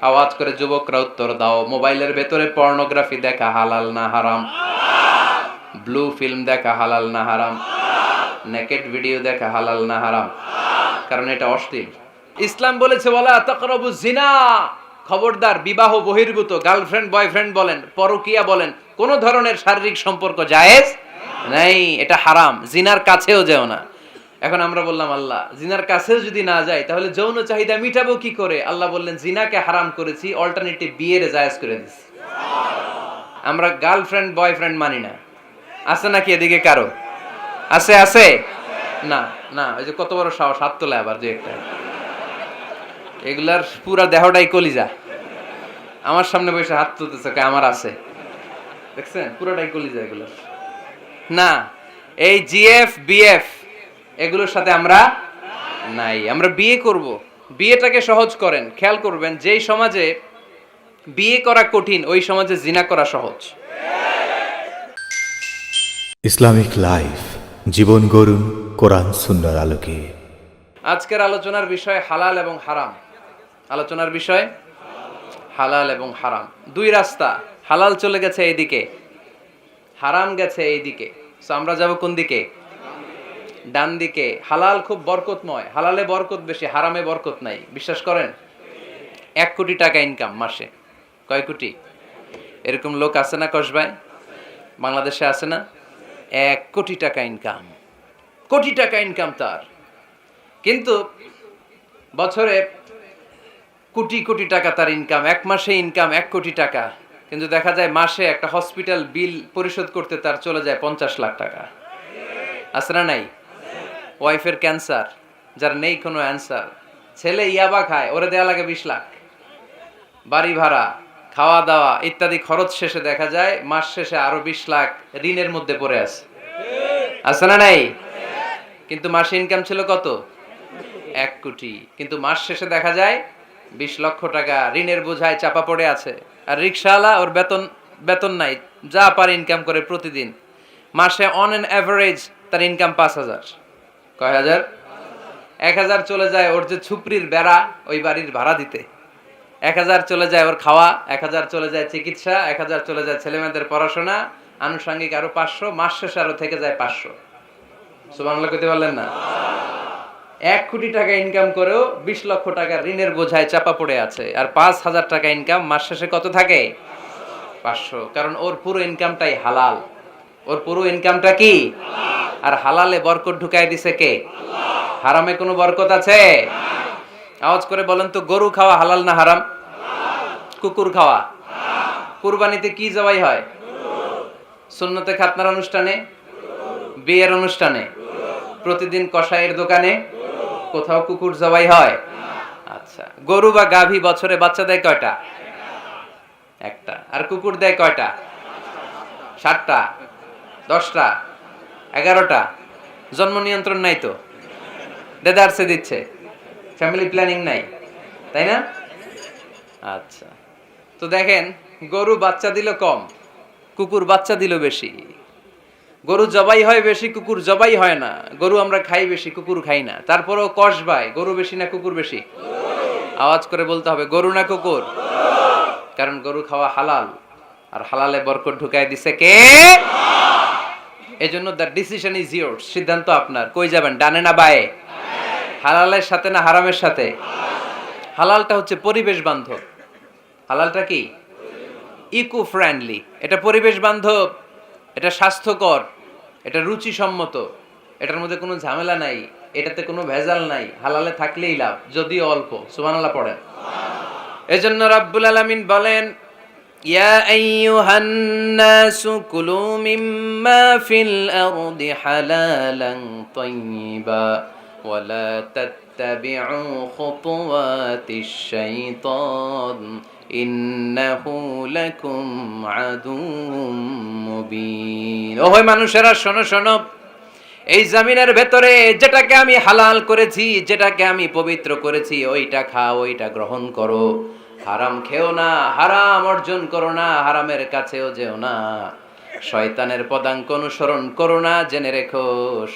আওয়াজ করে যুবকরা উত্তর দাও, মোবাইলের ভেতরে পর্নোগ্রাফি দেখা হালাল না হারাম? ব্লু ফিল্ম দেখা হালাল না হারাম? নেকেড ভিডিও দেখা হালাল না হারাম? কারণ এটা অশ্লীল। ইসলাম বলেছে ওয়ালা তাকরাবু জিনা, খবরদার বিবাহ বহির্ভূত গার্লফ্রেন্ড বয়ফ্রেন্ড বলেন, পরকিয়া বলেন, কোন ধরনের শারীরিক সম্পর্ক জায়েজ নাই, এটা হারাম। জিনার কাছেও যেও না। এখন আমরা বললাম আল্লাহ জিনার কাছেও যদি না যাই তাহলে যৌন চাহিদা মিটাবো কি করে? আল্লাহ বললেন জিনাকে হারাম করেছি, অল্টারনেটিভ বিয়ের জায়েজ করে দিছি। আমরা গার্লফ্রেন্ড বয়ফ্রেন্ড মানি না। আছে নাকি এদিকে কারো? আছে আছে না না, ওই যে কত বড় সাহস, হাত তোলা আবার যে একটা, এগুলার পুরা দেহটাই কলিজা। আমার সামনে বসে হাত তুলতেছে, আমার আছে, দেখছেন পুরাটাই কলিজা এগুলো। না, এই জিএফ বিএফ এগুলোর সাথে আমরা নাই। আমরা বিয়ে করব, বিয়েটাকে সহজ করেন। খেয়াল করবেন যেই সমাজে বিয়ে করা কঠিন ওই সমাজে জিনা করা সহজ। ইসলামিক লাইফ, জীবন গড়ুন কোরআন সুন্নাহর আলোকে। আজকের আলোচনার বিষয় হালাল এবং হারাম। আলোচনার বিষয় হালাল এবং হারাম। দুই রাস্তা, হালাল চলে গেছে এইদিকে, হারাম গেছে এইদিকে। সো আমরা যাব কোন দিকে? ডান দিকে। হালাল খুব বরকতময়, হালালে বরকত বেশি, হারামে বরকত নাই। বিশ্বাস করেন? 1 কোটি টাকা ইনকাম মাসে। কয় কোটি? এরকম লোক আছে না কসবায়? বাংলাদেশে আছে না? 1 কোটি টাকা ইনকাম, কোটি টাকা ইনকাম তার। কিন্তু বছরে কোটি কোটি টাকা তার ইনকাম, 1 মাসে ইনকাম 1 কোটি টাকা। কিন্তু দেখা যায় মাসে একটা হসপিটাল বিল পরিশোধ করতে তার চলে যায় 50 লাখ টাকা। আছে না নাই? ওয়াইফের ক্যান্সার, যার নেই কোনো অ্যান্সার। ছেলে ইয়াবা খায়, ওরে দেয়া লাগে 20 লাখ। বাড়ি ভাড়া, খাওয়া দাওয়া ইত্যাদি খরচ শেষে দেখা যায় মাস শেষে আরো 20 লাখ ঋণের মধ্যে পড়ে আছে। আছে না নাই? কিন্তু মাসে ইনকাম ছিল কত? 1 কোটি। কিন্তু মাস শেষে দেখা যায় 20 লক্ষ টাকা ঋণের বোঝায় চাপা পড়ে আছে। আর রিকশাওয়ালা, ওর বেতন নাই, যা পারে ইনকাম করে প্রতিদিন। মাসে অন অ্যান অ্যাভারেজ তার ইনকাম 5,000। কয় হাজার? 1,000 চলে যায় ওর যে ছুপরির বেড়া, ওই বাড়ির ভাড়া দিতে। 1,000 চলে যায় ওর খাওয়া, 1,000 চলে যায় চিকিৎসা, 1,000 চলে যায় ছেলেমেয়েদের পড়াশোনা, আনুষঙ্গিক আরো 500, মাস শেষে আরো থেকে যায় 500। সুবহানাল্লাহ কইতে পারলেন না? 1 কোটি টাকা ইনকাম করেও 20 লক্ষ টাকা ঋণের বোঝায় চাপা পড়ে আছে। আর 5,000 টাকা ইনকাম, মাস শেষে কত থাকে? 500। কারণ ওর পুরো ইনকামটাই হালাল। ওর পুরো ইনকামটা কি? আর হালালে বরকত ঢুকাই দিছে কে? হারামে কোনো বরকত আছে? আওয়াজ করে বলেন তো, গরু খাওয়া হালাল না হারাম? কুকুর খাওয়া? কুরবানিতে কি জবাই হয়? সুন্নতে খাতনার অনুষ্ঠানে, বিয়ের অনুষ্ঠানে, প্রতিদিন কসাইয়ের দোকানে, কোথাও কুকুর জবাই হয়? আচ্ছা, গরু বা গাভী বছরে বাচ্চা দেয় কয়টা? একটা। আর কুকুর দেয় কয়টা? 7টা, 10টা, 11টা। জন্ম নিয়ন্ত্রণ নাই তো, দেদারসে দিচ্ছে, ফ্যামিলি প্ল্যানিং নাই, তাই না? আচ্ছা, তো দেখেন গরু বাচ্চা দিল কম, কুকুর বাচ্চা দিল বেশি। গরু জবাই হয় বেশি, কুকুর জবাই হয় না। গরু আমরা খাই বেশি, কুকুর খাই না। তারপরেও কসবায় গরু বেশি না কুকুর বেশি? আওয়াজ করে বলতে হবে, গরু না কুকুর? কারণ গরু খাওয়া হালাল, আর হালালে বরকত ঢুকাই দিছে কে? এজন্য দ্য ডিসিশন ইজ ইয়োরস, সিদ্ধান্ত আপনার। কই যাবেন, ডানে না বায়ে? হালালের সাথে না হারামের সাথে? হালালটা হচ্ছে পরিবেশ বান্ধব। হালালটা কি? Eco friendly. এটা পরিবেশ বান্ধব, এটা স্বাস্থ্যকর, এটা রুচিসম্মত, এটার মধ্যে কোনো ঝামেলা নাই, এটাতে কোনো ভেজাল নাই। হালালে থাকলেই লাভ, যদিও অল্প। সুবহানাল্লাহ পড়েন। এজন্য রাব্বুল আলামিন বলেন, ইয়া আইয়ুহান নাসু কুলু মিম্মা ফিল আরদি হালালান তাইয়্যিবা ওয়া লা তাত্তাবিউ খুতুওয়াতিশ শাইতান ইন্নাহু লাকুম আদুউম মুবিন। ওহে মানুষেরা, শোনো শোনো, এই জমিনের ভেতরে যেটাকে আমি হালাল করেছি, যেটাকে আমি পবিত্র করেছি, ওইটা খাও, ওইটা গ্রহণ করো। হারাম খেও না, হারাম অর্জন করো না, হারামের কাছেও যেও না। শয়তানের পদাঙ্ক অনুসরণ করো না। জেনে রেখো,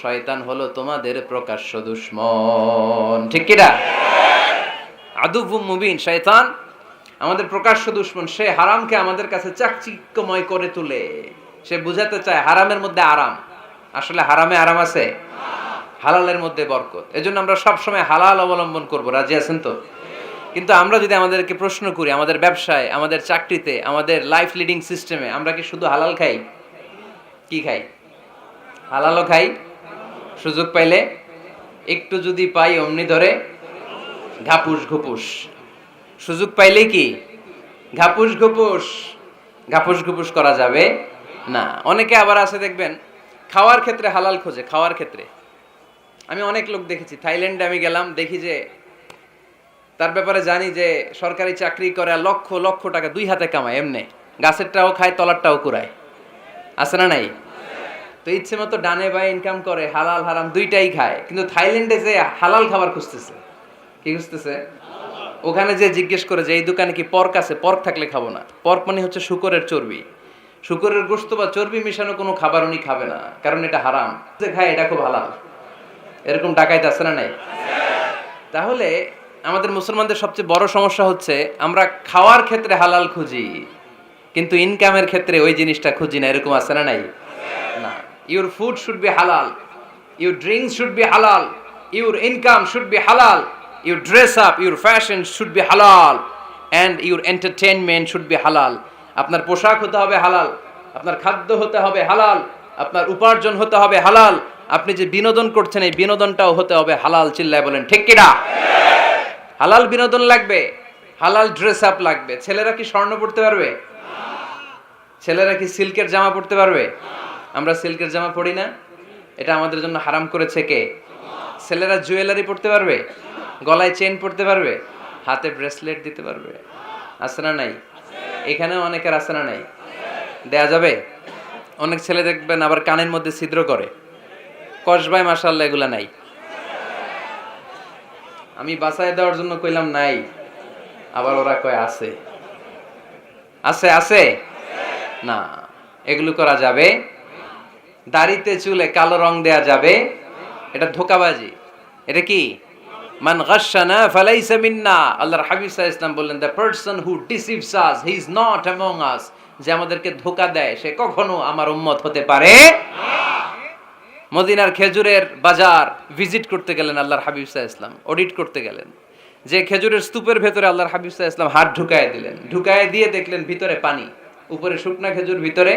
শয়তান হলো তোমাদের প্রকাশ্য দুশমন। ঠিক কি না? আদুউম মুবিন। শয়তান আমাদের প্রকাশ্য দুশমন, সে হারামকে আমাদের কাছে চাকচিক্যময় করে তুলে। সে বুঝাতে চায় হারামের মধ্যে আরাম, আসলে হারামে আরাম আছে, হালালের মধ্যে বরকত। এজন্য আমরা সবসময় হালাল অবলম্বন করব, রাজি আছেন তো? কিন্তু আমরা যদি আমাদেরকে প্রশ্ন করি, আমাদের ব্যবসায়, আমাদের চাকরিতে, আমাদের লাইফ লিডিং সিস্টেমে আমরা কি শুধু হালাল খাই? কি খাই? হালালও খাই, সুযোগ পাইলে একটু যদি পাই অমনি ধরে ঘাপুস ঘুপুস, সুযোগ পাইলেই কি ঘাপুস ঘুপুস, ঘাপুস ঘুপুস করা যাবে না। অনেকে আবার আছে দেখবেন খাওয়ার ক্ষেত্রে হালাল খোঁজে। খাওয়ার ক্ষেত্রে আমি অনেক লোক দেখেছি, থাইল্যান্ডে আমি গেলাম, দেখি যে তার ব্যাপারে জানি যে সরকারি চাকরি করে, লক্ষ লক্ষ টাকা দুই হাতে কামায়, এমনি গাছেরটাও খায় তলারটাও কুড়ায়, আছে না নাই? তো ইচ্ছে মতো ডানে বায়ে ইনকাম করে, হালাল হারাম দুইটাই খায়। কিন্তু থাইল্যান্ডে যে হালাল খাবার খুঁজতেছে, কি খুঁজতেছে? ওখানে যে জিজ্ঞেস করে যে এই দোকানে কি পর্ক আছে, পর্ক থাকলে খাবো না। পর্ক মানে হচ্ছে শুকরের চর্বি, শুকরের গোশত বা চর্বি মিশানো কোনো খাবার উনি খাবে না, কারণ এটা হারাম। যে খায় এটা খুব হালাল, এরকম ডাকাইতে আছে না নাই? তাহলে আমাদের মুসলমানদের সবচেয়ে বড় সমস্যা হচ্ছে আমরা খাওয়ার ক্ষেত্রে হালাল খুঁজি, কিন্তু ইনকামের ক্ষেত্রে ওই জিনিসটা খুঁজি না, এরকম আছে না নাই? না, your food should be halal, your drinks should be halal, your income should be halal, your dress up, your fashion should be halal, and your entertainment should be halal. আপনার পোশাক হতে হবে হালাল, আপনার খাদ্য হতে হবে হালাল, আপনার উপার্জন হতে হবে হালাল, আপনি যে বিনোদন করছেন এই বিনোদনটাও হতে হবে হালাল। চিল্লায় বলেন ঠিক কিনা? হালাল বিনোদন লাগবে, হালাল ড্রেস আপ লাগবে। ছেলেরা কি স্বর্ণ পড়তে পারবে? ছেলেরা কি সিল্কের জামা পড়তে পারবে? আমরা সিল্কের জামা পরি না, এটা আমাদের জন্য হারাম করেছে কে? ছেলেরা জুয়েলারি পড়তে পারবে? গলায় চেন পড়তে পারবে? হাতে ব্রেসলেট দিতে পারবে? আছে না নাই? এখানেও অনেকের আছে না নাই? দেয়া যাবে? অনেক ছেলে দেখবেন আবার কানের মধ্যে ছিদ্র করে, কসবায়, মাশাআল্লাহ এগুলা নাই। আমি বাঁচায় দেওয়ার জন্য কইলাম নাই, আবার ওরা কয় আছে। আছে আছে না, এগুলো করা যাবে? দাড়িতে চুলে কালো রং দেয়া যাবে? এটা ধোঁকাবাজি। এটা কি? মান গাশশানা ফালাইসা মিন্না। আল্লাহর হাবিব সাল্লাল্লাহু আলাইহি ওয়াসাল্লাম বললেন, the person who deceives us he is not among আস। যে আমাদেরকে ধোঁকা দেয় সে কখনো আমার উম্মত হতে পারে না। মদিনার খেজুরের বাজার ভিজিট করতে গেলেন আল্লাহর হাবিব সাল্লাল্লাহু আলাইহি ওয়াসাল্লাম, অডিট করতে গেলেন। যে খেজুরের স্তূপের ভেতরে আল্লাহর হাবিব সাল্লাল্লাহু আলাইহি ওয়াসাল্লাম হাত ঢুকায় দিলেন, ঢুকায় দিয়ে দেখলেন ভিতরে পানি, উপরে শুকনা খেজুর, ভিতরে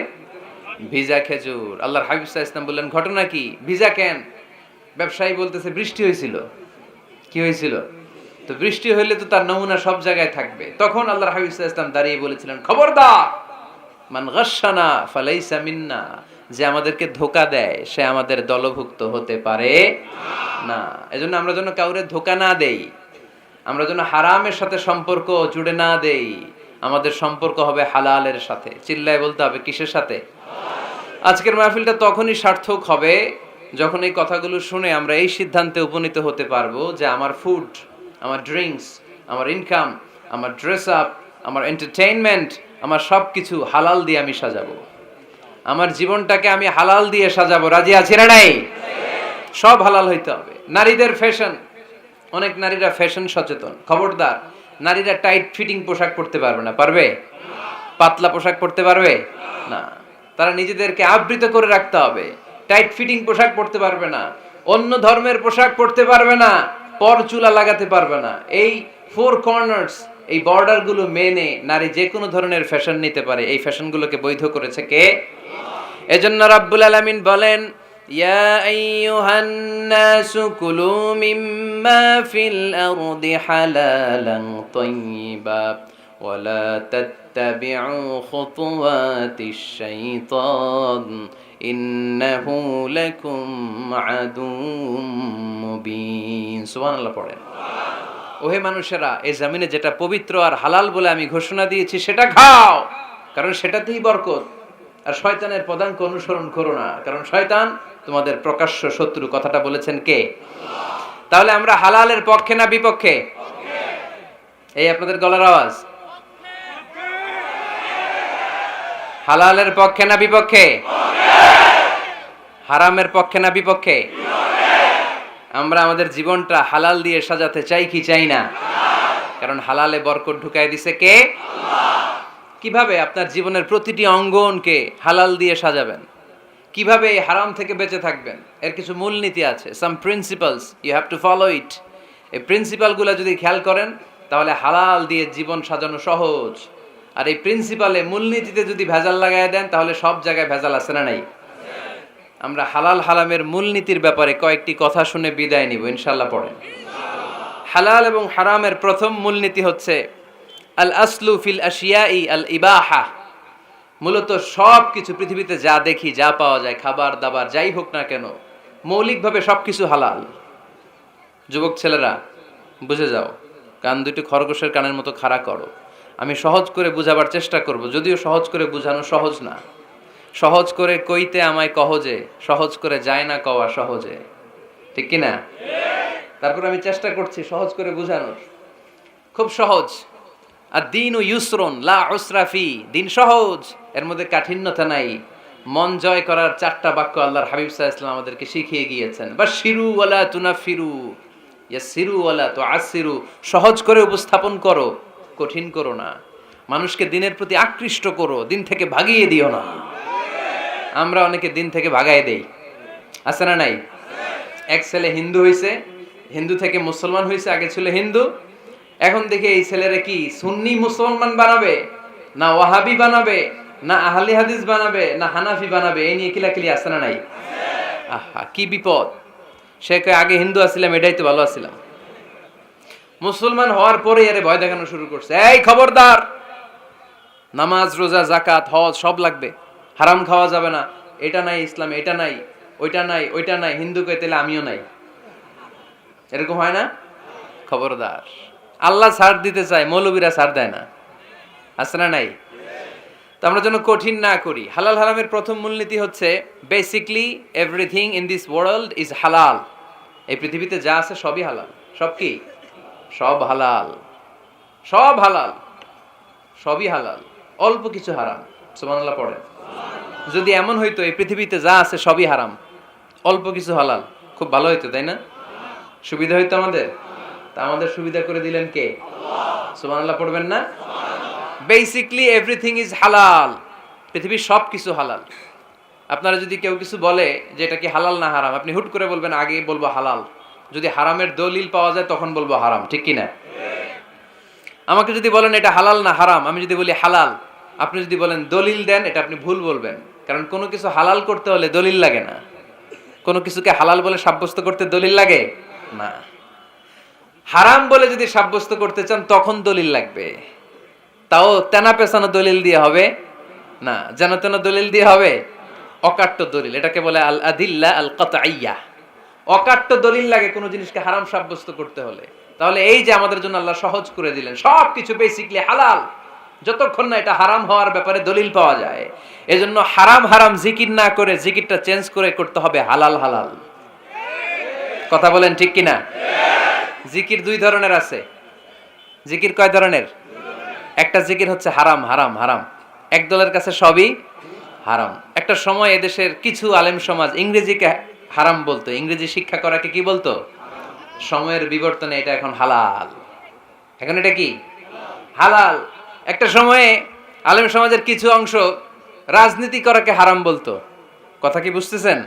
ভিজা খেজুর। আল্লাহর হাবিব সাল্লাল্লাহু আলাইহি ওয়াসাল্লাম বললেন, ঘটনা কি? ভিজা কেন? ব্যবসায়ী বলতেছে বৃষ্টি হয়েছিল। কি হয়েছিল? তো বৃষ্টি হইলে তো তার নমুনা সব জায়গায় থাকবে। তখন আল্লাহর হাবিব সাল্লাল্লাহু আলাইহি ওয়াসাল্লাম দাঁড়িয়ে বলেছিলেন, খবরদার, মান গাশশানা ফালাইসা মিন্না। যে আমাদেরকে ধোঁকা দেয় সে আমাদের দলভুক্ত হতে পারে না। এজন্য আমরা যেন কাউরে ধোঁকা না দেই, আমরা যেন হারামের সাথে সম্পর্ক জুড়ে না দেই। আমাদের সম্পর্ক হবে হালালের সাথে। চিল্লায় বলতে হবে কিসের সাথে? আজকের মাহফিলটা তখনই সার্থক হবে যখন এই কথাগুলো শুনে আমরা এই সিদ্ধান্তে উপনীত হতে পারবো যে আমার ফুড, আমার ড্রিঙ্কস, আমার ইনকাম, আমার ড্রেস আপ, আমার এন্টারটেইনমেন্ট, আমার সব কিছু হালাল দিয়ে আমি সাজাবো। আমার জীবনটাকে আমি হালাল দিয়ে সাজাবো। রাজি আছি না নাই? সব হালাল হইতে হবে। নারীদের ফ্যাশন, অনেক নারীরা ফ্যাশন সচেতন। খবরদার, নারীরা টাইট ফিটিং পোশাক পরতে পারবে না। পারবে? পাতলা পোশাক পরতে পারবে না। তারা নিজেদেরকে আবৃত করে রাখতে হবে। টাইট ফিটিং পোশাক পরতে পারবে না, অন্য ধর্মের পোশাক পরতে পারবে না, পরচুলা লাগাতে পারবে না। এই ফোর কর্নার্স, এই বর্ডার গুলো মেনে নারী যে কোনো ধরনের ফ্যাশন নিতে পারে। এই ফ্যাশনগুলোকে বৈধ করেছে কে? এজন্য রাব্বুল আলামিন বলেন, ইয়া আইয়ুহান নাসু কুলু মিম্মা ফিল আরদি হালালান তাইয়্যিবা ওয়ালা তাত্তাবিউ খুতুওয়াতিশ শাইতান ইন্নাহু লাকুম আদুউম মুবিন। সুবহানাল্লাহ পড়েন। ওহে মানুষেরা, এই জমিনে যেটা পবিত্র আর হালাল বলে আমি ঘোষণা দিয়েছি সেটা খাও, কারণ সেটাতেই বরকত। আর শয়তানের পদাঙ্ক অনুসরণ করো না, কারণ শয়তান তোমাদের প্রকাশ্য শত্রু। কথাটা বলেছেন কে? তাহলে আমরা হালালের পক্ষে না বিপক্ষে? এই আপনাদের গলার আওয়াজ। হালালের পক্ষে না বিপক্ষে? হারামের পক্ষে না বিপক্ষে? আমরা আমাদের জীবনটা হালাল দিয়ে সাজাতে চাই কি চাই না? কারণ হালালে বরকত ঢুকাই দিছে কে? কিভাবে আপনার জীবনের প্রতিটি অঙ্গনকে হালাল দিয়ে সাজাবেন, কিভাবে এই হারাম থেকে বেঁচে থাকবেন, এর কিছু মূলনীতি আছে, some principles, you have to follow it. এই প্রিন্সিপালগুলো যদি খেয়াল করেন তাহলে হালাল দিয়ে জীবন সাজানো সহজ। আর এই প্রিন্সিপালে মূলনীতিতে যদি ভেজাল লাগাই দেন তাহলে সব জায়গায় ভেজাল আছে না নাই? আমরা হালাল হারামের মূলনীতির ব্যাপারে কয়েকটি কথা শুনে বিদায় নিব ইনশাআল্লাহ। পড়েন। হালাল এবং হারামের প্রথম মূলনীতি হচ্ছে আল আসলু ফিল আশিয়াই আল ইবাহা। মূলত সব কিছু পৃথিবীতে যা দেখি, যা পাওয়া যায়, খাবার দাবার যাই হোক না কেন, মৌলিকভাবে সব কিছু হালাল। যুবক ছেলেরা বুঝে যাও, কান দুটি খরগোশের কানের মতো খাড়া করো। আমি সহজ করে বুঝাবার চেষ্টা করব, যদিও সহজ করে বুঝানো সহজ না। সহজ করে কইতে আমায় কহজে, সহজ করে যায় না কওয়া সহজে, ঠিক কি না? তারপর আমি চেষ্টা করছি সহজ করে বুঝানোর। খুব সহজ। আর দিন ও ইউসরুন লা উসরা ফি, দিন সহজ, এর মধ্যে কাঠিন্যতা নাই। মন জয় করার 4টা বাক্য আল্লাহর হাবিব সাল্লাল্লাহু আলাইহি ওয়াসাল্লাম আমাদেরকে শিখিয়ে গিয়েছেন। বাশিরু ওয়ালা তুনাফিরু, ইয়াসিরু ওয়ালা তুআসিরু। সহজ করে উপস্থাপন করো, কঠিন করো না। মানুষকে দিনের প্রতি আকৃষ্ট করো, দিন থেকে ভাগিয়ে দিও না। আমরা অনেকে দিন থেকে ভাগায় দেই, আছে না নাই? এক ছেলে হিন্দু হইছে, হিন্দু থেকে মুসলমান হইছে, আগে ছিল হিন্দু, এখন দেখি এই ছেলেরা কি সুন্নি মুসলমান বানাবে, না ওয়াহাবি বানাবে, না আহলি হাদিস বানাবে, না হানাফি বানাবে, এই নিয়ে কিলাকিলি আছে না নাই? আহা কি বিপদ! সে কয় আগে হিন্দু আছিলাম, এটাই তো ভালো আছিলাম। মুসলমান হওয়ার পরে এর ভয় দেখানো শুরু করছে, এই খবরদার, নামাজ রোজা জাকাত হজ সব লাগবে, হারাম খাওয়া যাবে না, এটা নাই ইসলামে, এটা নাই, ওইটা নাই, ওইটা নাই। হিন্দু কই তাহলে আমিও নাই, এরকম হয় না? খবরদার। আল্লাহ ছাড় দিতে চায়, মৌলবীরা ছাড় দেয় না, আছে না নাই? তো আমরা যেন কঠিন না করি। হালাল হারামের প্রথম মূলনীতি হচ্ছে basically everything in this world is হালাল। এই পৃথিবীতে যা আছে সবই হালাল। সব কি? সব হালাল, সব হালাল, সবই হালাল, অল্প কিছু হারাম। সুবহানাল্লাহ পড়েন। যদি এমন হইতো এই পৃথিবীতে যা আছে সবই হারাম, অল্প কিছু হালাল, খুব ভালো হইতো, তাই না? সুবিধা হইতো আমাদের। তা আমাদের সুবিধা করে দিলেন কে? সুবহানাল্লাহ পড়বেন না? বেসিকলি এভরিথিং ইজ হালাল। পৃথিবীর সব কিছু হালাল। আপনারা যদি কেউ কিছু বলে যে এটা কি হালাল না হারাম, আপনি হুট করে বলবেন আগে বলবো হালাল। যদি হারামের দলিল পাওয়া যায় তখন বলবো হারাম, ঠিক কি না? আমাকে যদি বলেন এটা হালাল না হারাম, আমি যদি বলি হালাল, আপনি যদি বলেন দলিল দেন, এটা আপনি ভুল বলবেন। কারণ কোনো কিছু হালাল করতে হলে দলিল লাগে না। কোনো কিছুকে হালাল বলে সাব্যস্ত করতে দলিল লাগে না। হারাম বলে যদি সাব্যস্ত করতে চান তখন দলিল লাগবে, তাও তেনা পেছানো দলিল দিয়ে হবে না, যেন তেন দলিল দিয়ে হবে, অকাট্য দলিল। এটাকে বলে আল আদিল্লা আল কাতঈয়া। অকাট্য দলিল লাগে কোনো জিনিসকে হারাম সাব্যস্ত করতে হলে। তাহলে এই যে আমাদের জন্য আল্লাহ সহজ করে দিলেন, সব কিছু বেসিকলি হালাল, যতক্ষণ না এটা হারাম হওয়ার ব্যাপারে দলিল পাওয়া যায়। এজন্য হারাম হারাম জিকির না করে জিকিরটা চেঞ্জ করে করতে হবে হালাল হালাল। কথা বলেন ঠিক কিনা? জিকির 2 ধরনের আছে। জিকির কয় ধরনের? একটা জিকির হচ্ছে হারাম হারাম হারাম, এক দলের কাছে সবই হারাম। একটা সময় এদেশের কিছু আলেম সমাজ ইংরেজিকে হারাম বলতো, ইংরেজি শিক্ষা করাকে কি বলতো? সময়ের বিবর্তনে এটা এখন হালাল। এখন এটা কি হালাল। একটা সময়ে আলেম সমাজের কিছু অংশ রাজনীতি করাকে হারাম বলতো, কথা কি বুঝতেছেন?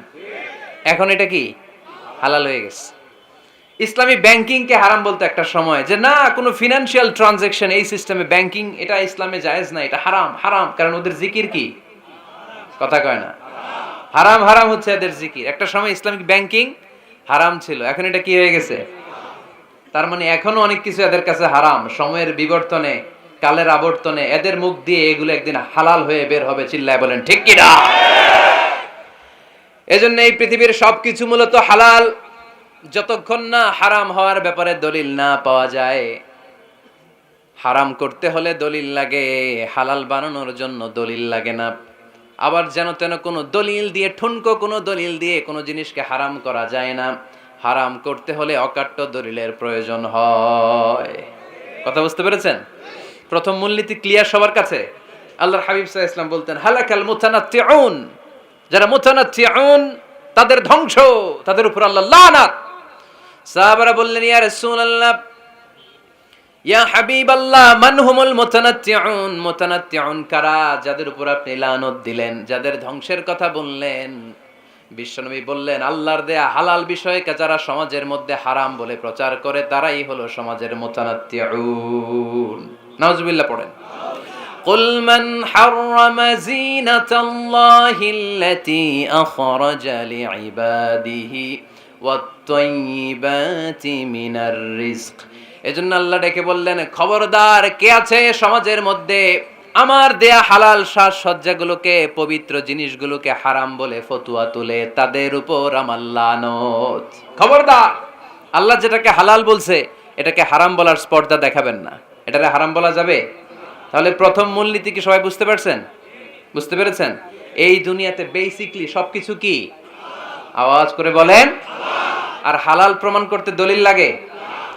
এখন এটা কি হালাল হয়ে গেছে। ইসলামী ব্যাংকিংকে হারাম বলতো একটা সময়, যে না কোনো ফিনান্সিয়াল ট্রানজাকশন এই সিস্টেমে ব্যাংকিং এটা ইসলামে জায়েজ না, এটা হারাম হারাম। কারণ ওদের জিকির কি? কথা কয় না। হারাম হারাম হচ্ছে এদের জিকির। একটা সময় ইসলামিক ব্যাংকিং হারাম ছিল, এখন এটা কি হয়ে গেছে? তার মানে এখনো অনেক কিছু এদের কাছে হারাম। সময়ের বিবর্তনে, কালের আবর্তনে এদের মুখ দিয়ে এগুলো একদিন হালাল হয়ে বের হবে। চিল্লায় বলেন ঠিক কি না? এজন্য এই পৃথিবীর সবকিছু মূলত হালাল, যতক্ষণ না হারাম হওয়ার ব্যাপারে দলিল না পাওয়া যায়। হারাম করতে হলে দলিল লাগে, হালাল বানানোর জন্য দলিল লাগে না। আবার যেন তেন কোনো দলিল দিয়ে, ঠুনকো কোনো দলিল দিয়ে কোনো জিনিসকে হারাম করা যায় না। হারাম করতে হলে অকাট্য দলিলের প্রয়োজন হয়। কথা বুঝতে পেরেছেন? প্রথম মূলনীতি ক্লিয়ার সবার কাছে? আল্লাহর হাবিব সাল্লাল্লাহু আলাইহি ওয়াসাল্লাম বলতেন হালাকাল মুতানাত্তিউন, যারা মুতানাত্তিউন তাদের ধ্বংস, তাদের উপর আল্লাহ লানাত। সাহাবারা বললেন ইয়া রাসূলুল্লাহ, ইয়া হাবিবাল্লাহ মান হুমুল মুতানাত্তিউন, মুতানাত্তিউন কারা? যাদের উপর আপনি লানত দিলেন, যাদের ধ্বংসের কথা বললেন। বিশ্বনবী বললেন, আল্লাহর দেয়া হালাল বিষয়কে যারা সমাজের মধ্যে হারাম বলে প্রচার করে তারাই হলো সমাজের মুতানাত্তিউন। নাউজুবিল্লাহ পড়েন। قل من حرم زينة الله التي أخرج لعباده والطيبات من الرزق। এজন্য আল্লাহ ডেকে বললেন, খবরদার, কে আছে সমাজের মধ্যে আমার দেয়া হালাল সাজসজ্জাগুলোকে, পবিত্র জিনিসগুলোকে হারাম বলে ফতুয়া তুলে, তাদের উপর আমার লানত। খবরদার, আল্লাহ যেটাকে হালাল বলছে এটাকে হারাম বলার স্পর্ধা দেখাবেন না। এটারে হারাম বলা যাবে? তাহলে প্রথম মূলনীতি কি সবাই বুঝতে পারছেন? বুঝতে পেরেছেন? এই দুনিয়াতে বেসিকলি সবকিছু কি? আওয়াজ করে বলেন। আর হালাল প্রমাণ করতে দলিল লাগে।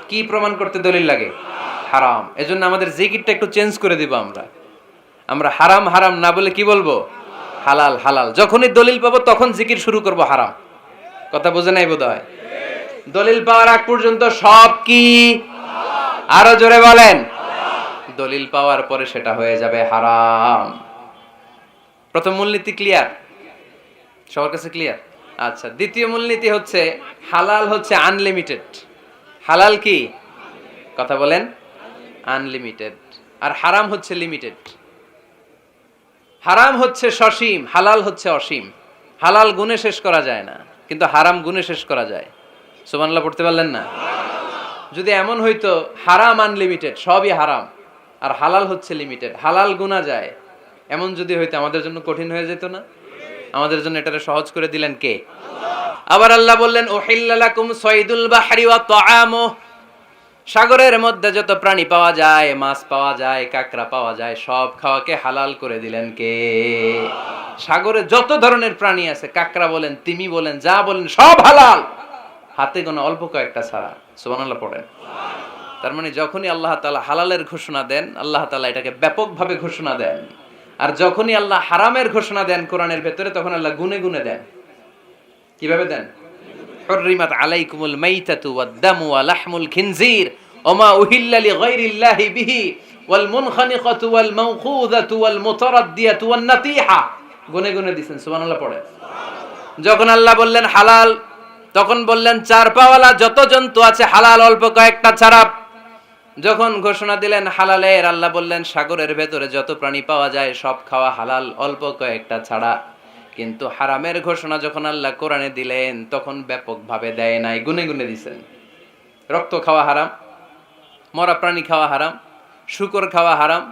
কি প্রমাণ করতে দলিল লাগে? হারাম। এজন্য আমাদের জিকিরটা একটু চেঞ্জ করে দিব। আমরা হারাম হারাম না বলে কি বলবো? হালাল হালাল। যখনই দলিল পাবো তখন জিকির শুরু করব হারাম। কথা বোঝে নাই বোধহয়? দলিল পাওয়ার আগ পর্যন্ত সব কি? আরো জোরে বলেন। দলিল পাওয়ার পরে সেটা হয়ে যাবে হারাম। প্রথম মূলনীতি ক্লিয়ার? সবার কাছে ক্লিয়ার? আচ্ছা, দ্বিতীয় মূলনীতি হচ্ছে হালাল হচ্ছে আনলিমিটেড। হালাল কি? কথা বলেন। আনলিমিটেড। আর হারাম হচ্ছে লিমিটেড। হারাম হচ্ছে সসীম, হালাল হচ্ছে অসীম। হালাল গুণে শেষ করা যায় না, কিন্তু হারাম গুণে শেষ করা যায়। সুবহানাল্লাহ পড়তে পারলেন না? যদি এমন হইতো হারাম আনলিমিটেড, সবই হারাম, আর হালাল হচ্ছে লিমিটেড, হালাল গুণা যায়, এমন যদি হইতো আমাদের জন্য কঠিন হয়ে যেত না? আমাদের জন্য এটারে সহজ করে দিলেন কে? আবার আল্লাহ বললেন, উহিল্লা লাকুম সাইদুল বাহরি ওয়া তাআমুহু, সাগরের মধ্যে যত প্রাণী পাওয়া যায়, মাছ পাওয়া যায়, কাঁকড়া পাওয়া যায়, সব খাওয়াকে হালাল করে দিলেন কে? সাগরে যত ধরনের প্রাণী আছে, কাঁকড়া বলেন, তিমি বলেন, যা বলেন, সব হালাল, হাতে গোনা অল্প কয়েকটা ছাড়া। সুবহানাল্লাহ পড়েন। তার মানে যখনই আল্লাহ তাআলা হালালের ঘোষণা দেন, আল্লাহ তাআলা এটাকে ব্যাপকভাবে ঘোষণা দেন। আর যখনই আল্লাহ হারামের ঘোষণা দেন কোরআনের ভেতরে, তখন আল্লাহ গুনে গুনে দেন। কিভাবে দেন? হুররিমাত আলাইকুমুল মাইতাতু ওয়াদ-দামু ওয়া লাহমুল খিনজির ওয়া মা উহিল্লা লিগাইরিল্লাহি বিহি ওয়াল মুনখানিকাতু ওয়াল মাওখুযাতু ওয়াল মুতারাদ্দিয়াতু ওয়ান নাতিহা। গুনে গুনে দিবেন। সুবহানাল্লাহ পড়েন। যখন আল্লাহ বললেন হালাল, তখন বললেন চার পাওয়ালা যত জন্তু আছে হালাল, অল্প কয়েকটা ছাড়া। যখন ঘোষণা দিলেন হালালের, আল্লাহ বললেন সাগরের ভেতরে যত প্রাণী পাওয়া যায় সব খাওয়া হালাল, অল্প কয়েকটা ছাড়া। কিন্তু হারামের ঘোষণা যখন আল্লাহ কোরআনে দিলেন, তখন ব্যাপকভাবে দেয় নাই, গুনে গুনে দিয়েছেন। রক্ত খাওয়া হারাম, মরা প্রাণী খাওয়া হারাম, শূকর খাওয়া হারাম,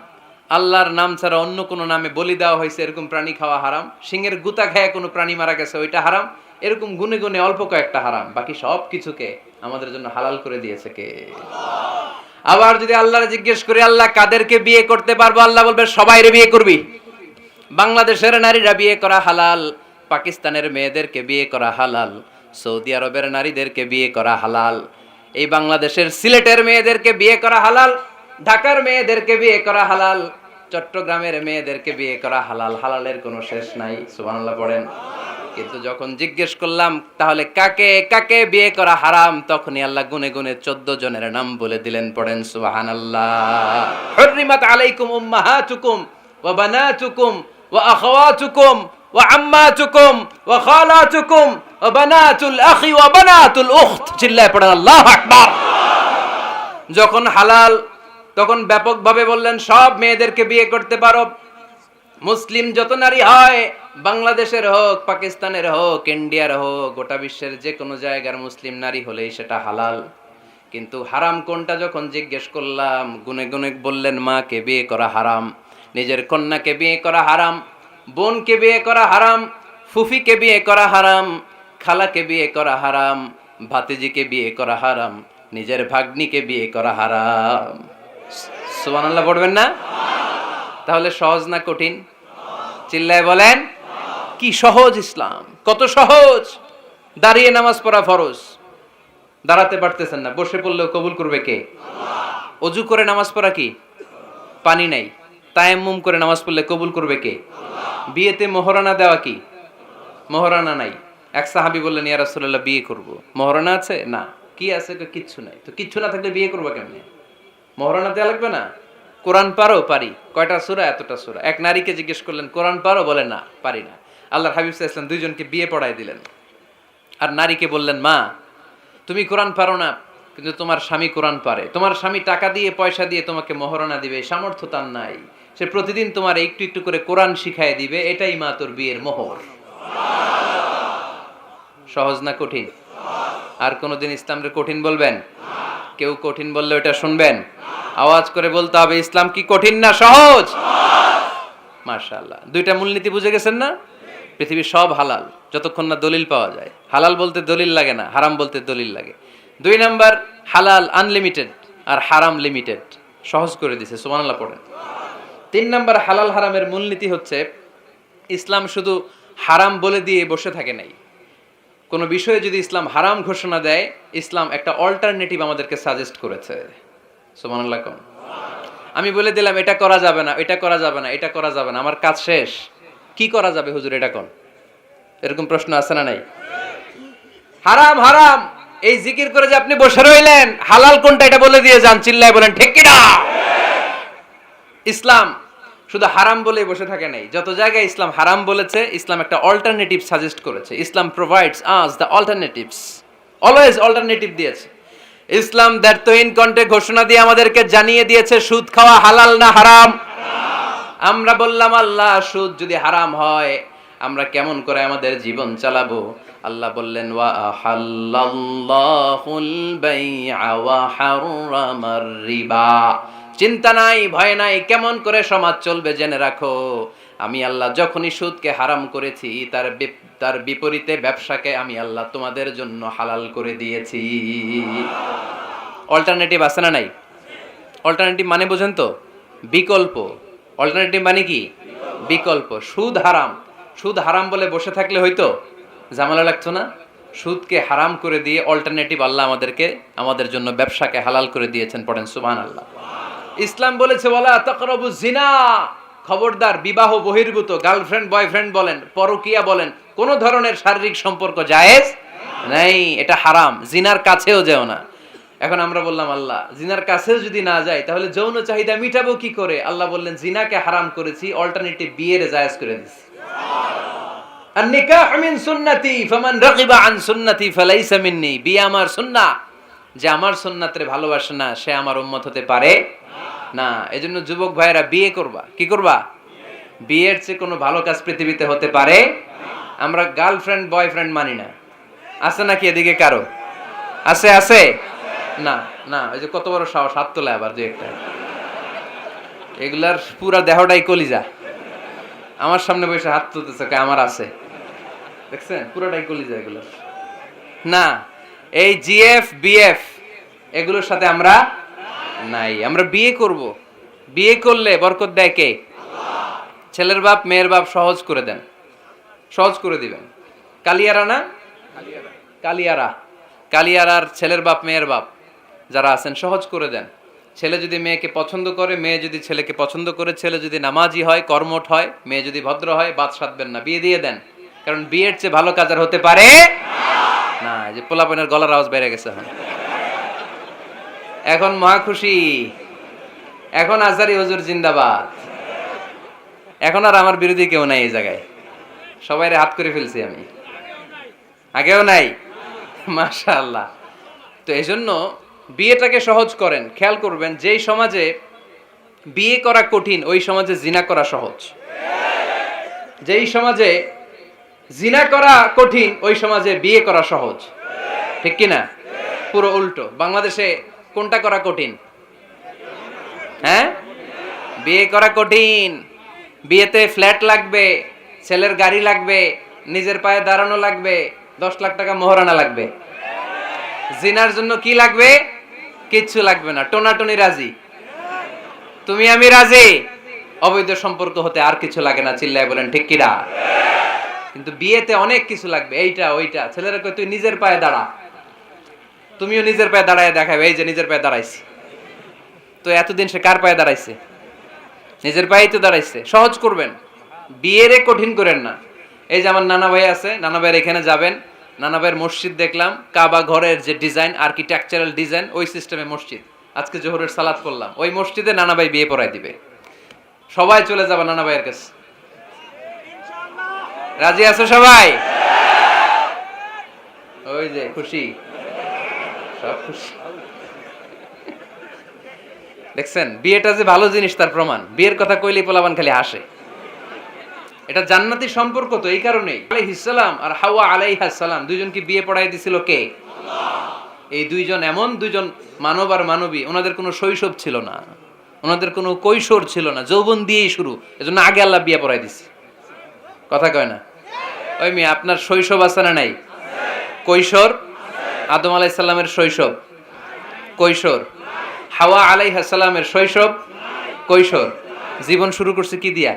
আল্লাহর নাম ছাড়া অন্য কোনো নামে বলি দেওয়া হয়েছে এরকম প্রাণী খাওয়া হারাম, সিংহের গুতা খায় কোনো প্রাণী মারা গেছে ওইটা হারাম। এরকম গুনে গুনে অল্প কয়েকটা হারাম, বাকি সব কিছুকে আমাদের জন্য হালাল করে দিয়েছে কে? আবার যদি আল্লাহরে জিজ্ঞেস করি, আল্লাহ কাদেরকে বিয়ে করতে পারবো? আল্লাহ বলবে সবাইরে বিয়ে করবি। বাংলাদেশের নারীরা বিয়ে করা হালাল, পাকিস্তানের মেয়েদেরকে বিয়ে করা হালাল, সৌদি আরবের নারীদেরকে বিয়ে করা হালাল, এই বাংলাদেশের সিলেটের মেয়েদেরকে বিয়ে করা হালাল, ঢাকার মেয়েদেরকে বিয়ে করা হালাল, চট্টগ্রামের মেয়েদেরকে বিয়ে করা হালাল। হালালের কোনো শেষ নাই। সুবহানাল্লাহ পড়েন। কিন্তু যখন জিজ্ঞেস করলাম তাহলে কাকে কাকে বিয়ে করা হারাম, তখনই আল্লাহ গুনে গুনে 14 জনের নাম বলে দিলেন। পড়েন সুবহানাল্লাহ। হুররিমাত আলাইকুম উম্মাহাতুকুম ওয়া বানাতুকুম ওয়া আখাওয়াতুকুম ওয়া আম্মাতুকুম ওয়া খালাতুকুম ওয়া বানাতুল আখি ওয়া বানাতুল উখত। চিল্লায়ে পড়েন আল্লাহু আকবার। যখন হালাল, তখন ব্যাপকভাবে বললেন সব মেয়েদেরকে বিয়ে করতে পারো। মুসলিম যত নারী হয়, বাংলাদেশের হোক, পাকিস্তানের হোক, ইন্ডিয়ার হোক, গোটা বিশ্বের যে কোনো জায়গার মুসলিম নারী হলেই সেটা হালাল। কিন্তু হারাম কোনটা যখন জিজ্ঞেস করলাম, গুনে গুনে বললেন মাকে বিয়ে করা হারাম, নিজের কন্যাকে বিয়ে করা হারাম, বোনকে বিয়ে করা হারাম, ফুফিকে বিয়ে করা হারাম, খালাকে বিয়ে করা হারাম, ভাতিজিকে বিয়ে করা হারাম, নিজের ভাগ্নিকে বিয়ে করা হারাম। সুবহানাল্লাহ পড়বেন না? তাহলে সহজ না কঠিন? চিল্লায় বলেন। কি সহজ ইসলাম, কত সহজ। দাঁড়িয়ে নামাজ পড়া ফরজ, দাঁড়াতে পারতেছেন না, বসে পড়লেও কবুল করবে কে? অজু করে নামাজ পড়া কি? পানি নাই, তায়াম্মুম করে নামাজ পড়লে কবুল করবে কে? বিয়েতে মোহরানা দেওয়া কি? মোহরানা নাই। এক সাহাবী বললেন, ইয়া রাসূলুল্লাহ বিয়ে করব, মোহরানা আছে? না। কি আছে? কিচ্ছু নাই। তো কিচ্ছু না থাকলে বিয়ে করবা কেমনে? মহরানা দেওয়া লাগবে না? কোরআন পারো? পারি। কয়টা সূরা? এতটা সূরা। এক নারীকে জিজ্ঞেস করলেন কোরআন পারো? বলে না, পারি না। আল্লাহর হাবিব সাল্লাল্লাহু আলাইহি ওয়াসাল্লাম দুইজনকে বিয়ে পড়াই দিলেন। আর নারীকে বললেন, মা তুমি কোরআন পারো না, কিন্তু তোমার স্বামী কোরআন পারে। তোমার স্বামী টাকা দিয়ে পয়সা দিয়ে তোমাকে মহরানা দিবে, সামর্থ্য তার নাই। সে প্রতিদিন তোমার একটু একটু করে কোরআন শিখায় দিবে, এটাই মা তোর বিয়ের মোহর। সহজ না কঠিন? আর কোনোদিন ইসলামকে কঠিন বলবেন? কেউ কঠিন বললে ওটা শুনবেন? আওয়াজ করে বলতে হবে, ইসলাম কি কঠিন না সহজ? মাশাআল্লাহ। দুইটা মূলনীতি বুঝে গেছেন না? পৃথিবীর সব হালাল যতক্ষণ না দলিল পাওয়া যায়। হালাল বলতে দলিল লাগে না, হারাম বলতে দলিল লাগে। 2 নাম্বার, হালাল আনলিমিটেড আর হারাম লিমিটেড। সহজ করে দিছে, সুবহানাল্লাহ পড়েন। 3 নাম্বার, হালাল হারামের মূলনীতি হচ্ছে ইসলাম শুধু হারাম বলে দিয়ে বসে থাকে নাই। কোন বিষয়ে যদি ইসলাম হারাম ঘোষণা দেয়, ইসলাম একটা অল্টারনেটিভ আমাদেরকে সাজেস্ট করেছে। সুবহানাল্লাহ কোন। আমি বলে দিলাম এটা করা যাবে না, এটা করা যাবে না, এটা করা যাবে না, আমার কাজ শেষ, কি করা যাবে হুজুর এটা কোন? এরকম প্রশ্ন আছে না নাই? হারাম হারাম এই জিকির করে যে আপনি বসে রইলেন, হালাল কোনটা এটা বলে দিয়ে যান, চিল্লায় বলেন ঠিক কি না? ইসলাম শুধু হারাম বলে বসে থাকে নাই। যত জায়গায় ইসলাম হারাম বলেছে, ইসলাম একটা অল্টারনেটিভ সাজেস্ট করেছে। Islam provides us the alternatives, always alternative দিয়েছে। ইসলাম দ্ব্যর্থহীন কণ্ঠে ঘোষণা দিয়ে আমাদেরকে জানিয়ে দিয়েছে সুদ খাওয়া হালাল না হারাম। আমরা বললাম আল্লাহ সুদ যদি হারাম হয় আমরা কেমন করে আমাদের জীবন চালাবো? আল্লাহ বললেন ওয়া আহাল্লাল্লাহুল বাই'a ওয়া হারামার রিবা। চিন্তা নাই, ভয় নাই, কেমন করে সমাজ চলবে জেনে রাখো। আমি আল্লাহ যখনই সুদকে হারাম করেছি, তার বিপরীতে ব্যবসাকে আমি আল্লাহ তোমাদের জন্য হালাল করে দিয়েছি। অল্টারনেটিভ আছে না নাই? অল্টারনেটিভ মানে বোঝেন তো? বিকল্প। অল্টারনেটিভ মানে কি? বিকল্প। সুদ হারাম, সুদ হারাম বলে বসে থাকলে হয়তো ঝামেলা লাগতো না। সুদকে হারাম করে দিয়ে অল্টারনেটিভ আল্লাহ আমাদেরকে, আমাদের জন্য ব্যবসাকে হালাল করে দিয়েছেন। পড়েন সুবহানাল্লাহ। ইসলাম বলেছে ওয়ালা তাকরাবুজ জিনা, খবরদার বিবাহ বহির্ভূত গার্লফ্রেন্ড বয়ফ্রেন্ড বলেন, পরকীয়া বলেন, কোন ধরনের শারীরিক সম্পর্ক জায়েজ নাই, এটা হারাম। জিনার কাছেও যেও না। এখন আমরা বললাম আল্লাহ জিনার কাছেও যদি না যায় তাহলে যৌন চাহিদা মিটাবো কি করে? আল্লাহ বললেন জিনাকে হারাম করেছি, অল্টারনেটিভ বিয়ের জায়েজ করে দিয়েছি। আর নিকাহ মিন সুন্নতি ফামান রাগিবা আন সুন্নতি ফালাইসা মিন্নি। বিয়ে আমার সুন্নাহ, যে আমার সুন্নাতের ভালোবাসে না সে আমার উম্মত হতে পারে না। এজন্য যুবক ভাইয়েরা বিয়ে করবা। কি করবা? বিয়ের চেয়ে কোনো ভালো কাজ পৃথিবীতে হতে পারে। আমরা গার্লফ্রেন্ড বয়ফ্রেন্ড মানি না। আছে নাকি এদিকে কারো? আছে? আছে না? না, ওই যে কত বড় সাহস, হাত তোলে আবার যে একটা। এগুলার পুরা দেহটাই কলিজা। আমার সামনে বসে হাত তুলতেছে, আমার আছে। দেখছেন, পুরাটাই কলিজা এগুলো। না, এই জিএফ বিএফ এগুলোর সাথে আমরা নাই। আমরা বিয়ে করব। বিয়ে করলে বরকত দেয় কে? ছেলের বাপ মেয়ের বাপ সহজ করে দেন, সহজ করে দিবেন। কালিয়ারা না? কালিয়ারা, কালিয়ারার ছেলের বাপ মেয়ের বাপ যারা আছেন সহজ করে দেন। ছেলে যদি মেয়েকে পছন্দ করে, মেয়ে যদি ছেলেকে পছন্দ করে, ছেলে যদি নামাজি হয়, কর্মঠ হয়, মেয়ে যদি ভদ্র হয়, বাদ সাধবেন না, বিয়ে দিয়ে দেন। কারণ বিয়ের চেয়ে ভালো কাজ আর হতে পারে না। যে পোলাপনের গলার আওয়াজ বেড়ে গেছে এখন মহা খুশি। এখন আজারি হুজুর জিন্দাবাদ। এখন আর আমার বিরোধী কেউ নাই এই জায়গায়, সবাই হাত করে ফেলছি আমি, আগেও নাই। মাশাআল্লাহ। তো এই জন্য বিয়েটাকে সহজ করেন। খেয়াল করবেন, যেই সমাজে বিয়ে করা কঠিন ওই সমাজে জিনা করা সহজ। যেই সমাজে জিনা করা কঠিন ওই সমাজে বিয়ে করা সহজ। ঠিক কি না? পুরো উল্টো। বাংলাদেশে কোনটা করা কঠিন? হ্যাঁ, বিয়ে করা কঠিন। বিয়েতে ফ্ল্যাট লাগবে, ছেলের গাড়ি লাগবে, নিজের পায়ে দাঁড়ানো লাগবে, 10 লাখ টাকা মোহরানা লাগবে। জিনার জন্য কি লাগবে? কিচ্ছু লাগবে না, টোনাটুনি রাজি, তুমি আমি রাজি। অবৈধ সম্পর্ক হতে আর কিছু লাগে না, চিল্লায় বলেন ঠিক কিনা? কিন্তু বিয়েতে অনেক কিছু লাগবে, এইটা ওইটা। ছেলেরা কই তুই নিজের পায়ে দাঁড়া, তুমিও নিজের পায়ে দাঁড়ায় দেখাবে, এই যে নিজের পায়ে দাঁড়াইছি। তো এতদিন সে কার পায়ে দাঁড়াইছে? নিজের পায়েই তো দাঁড়াইছে। সহজ করবেন, বিয়েরে কঠিন করেন না। এই যে আমার নানা ভাই আছে, নানা ভাইয়ের এখানে যাবেন, নানা ভাইয়ের মসজিদ দেখলাম, কাবা ঘরের যে ডিজাইন, আর্কিটেকচারাল ডিজাইন, ওই সিস্টেমে মসজিদ। আজকে জোহরের সালাত পড়লাম, ওই মসজিদে নানা ভাই বিয়ে পড়াই দিবে, সবাই চলে যাবে নানা ভাইয়ের কাছে। রাজি আছো সবাই? ওই যে খুশি, সব খুশি। দেখছেন বিয়েটা যে ভালো জিনিস তার প্রমাণ। বিয়ের কথা কইলে পোলাবান খালি হাসে। এটা জান্নাতি সম্পর্ক তো এই কারণেই। আলাইহিস সালাম আর হাওয়া আলাইহাস সালাম দুইজনকে বিয়ে পড়াই দিছিল কে? এই দুইজন এমন দুইজন মানব আর মানবী, ওনাদের কোনো শৈশব ছিল না, ওনাদের কোনো কৈশোর ছিল না, যৌবন দিয়েই শুরু। এজন্য আগে আল্লাহ বিয়ে পড়াই দিছে। কথা কয় না? ওই মেয়ে আপনার শৈশব আছে না নাই? কৈশোর? আদম আলাইহিস সালামের শৈশব, কৈশোর। হাওয়া আলাইহিস সালামের শৈশব, কৈশোর। জীবন শুরু করছে কি দিয়া?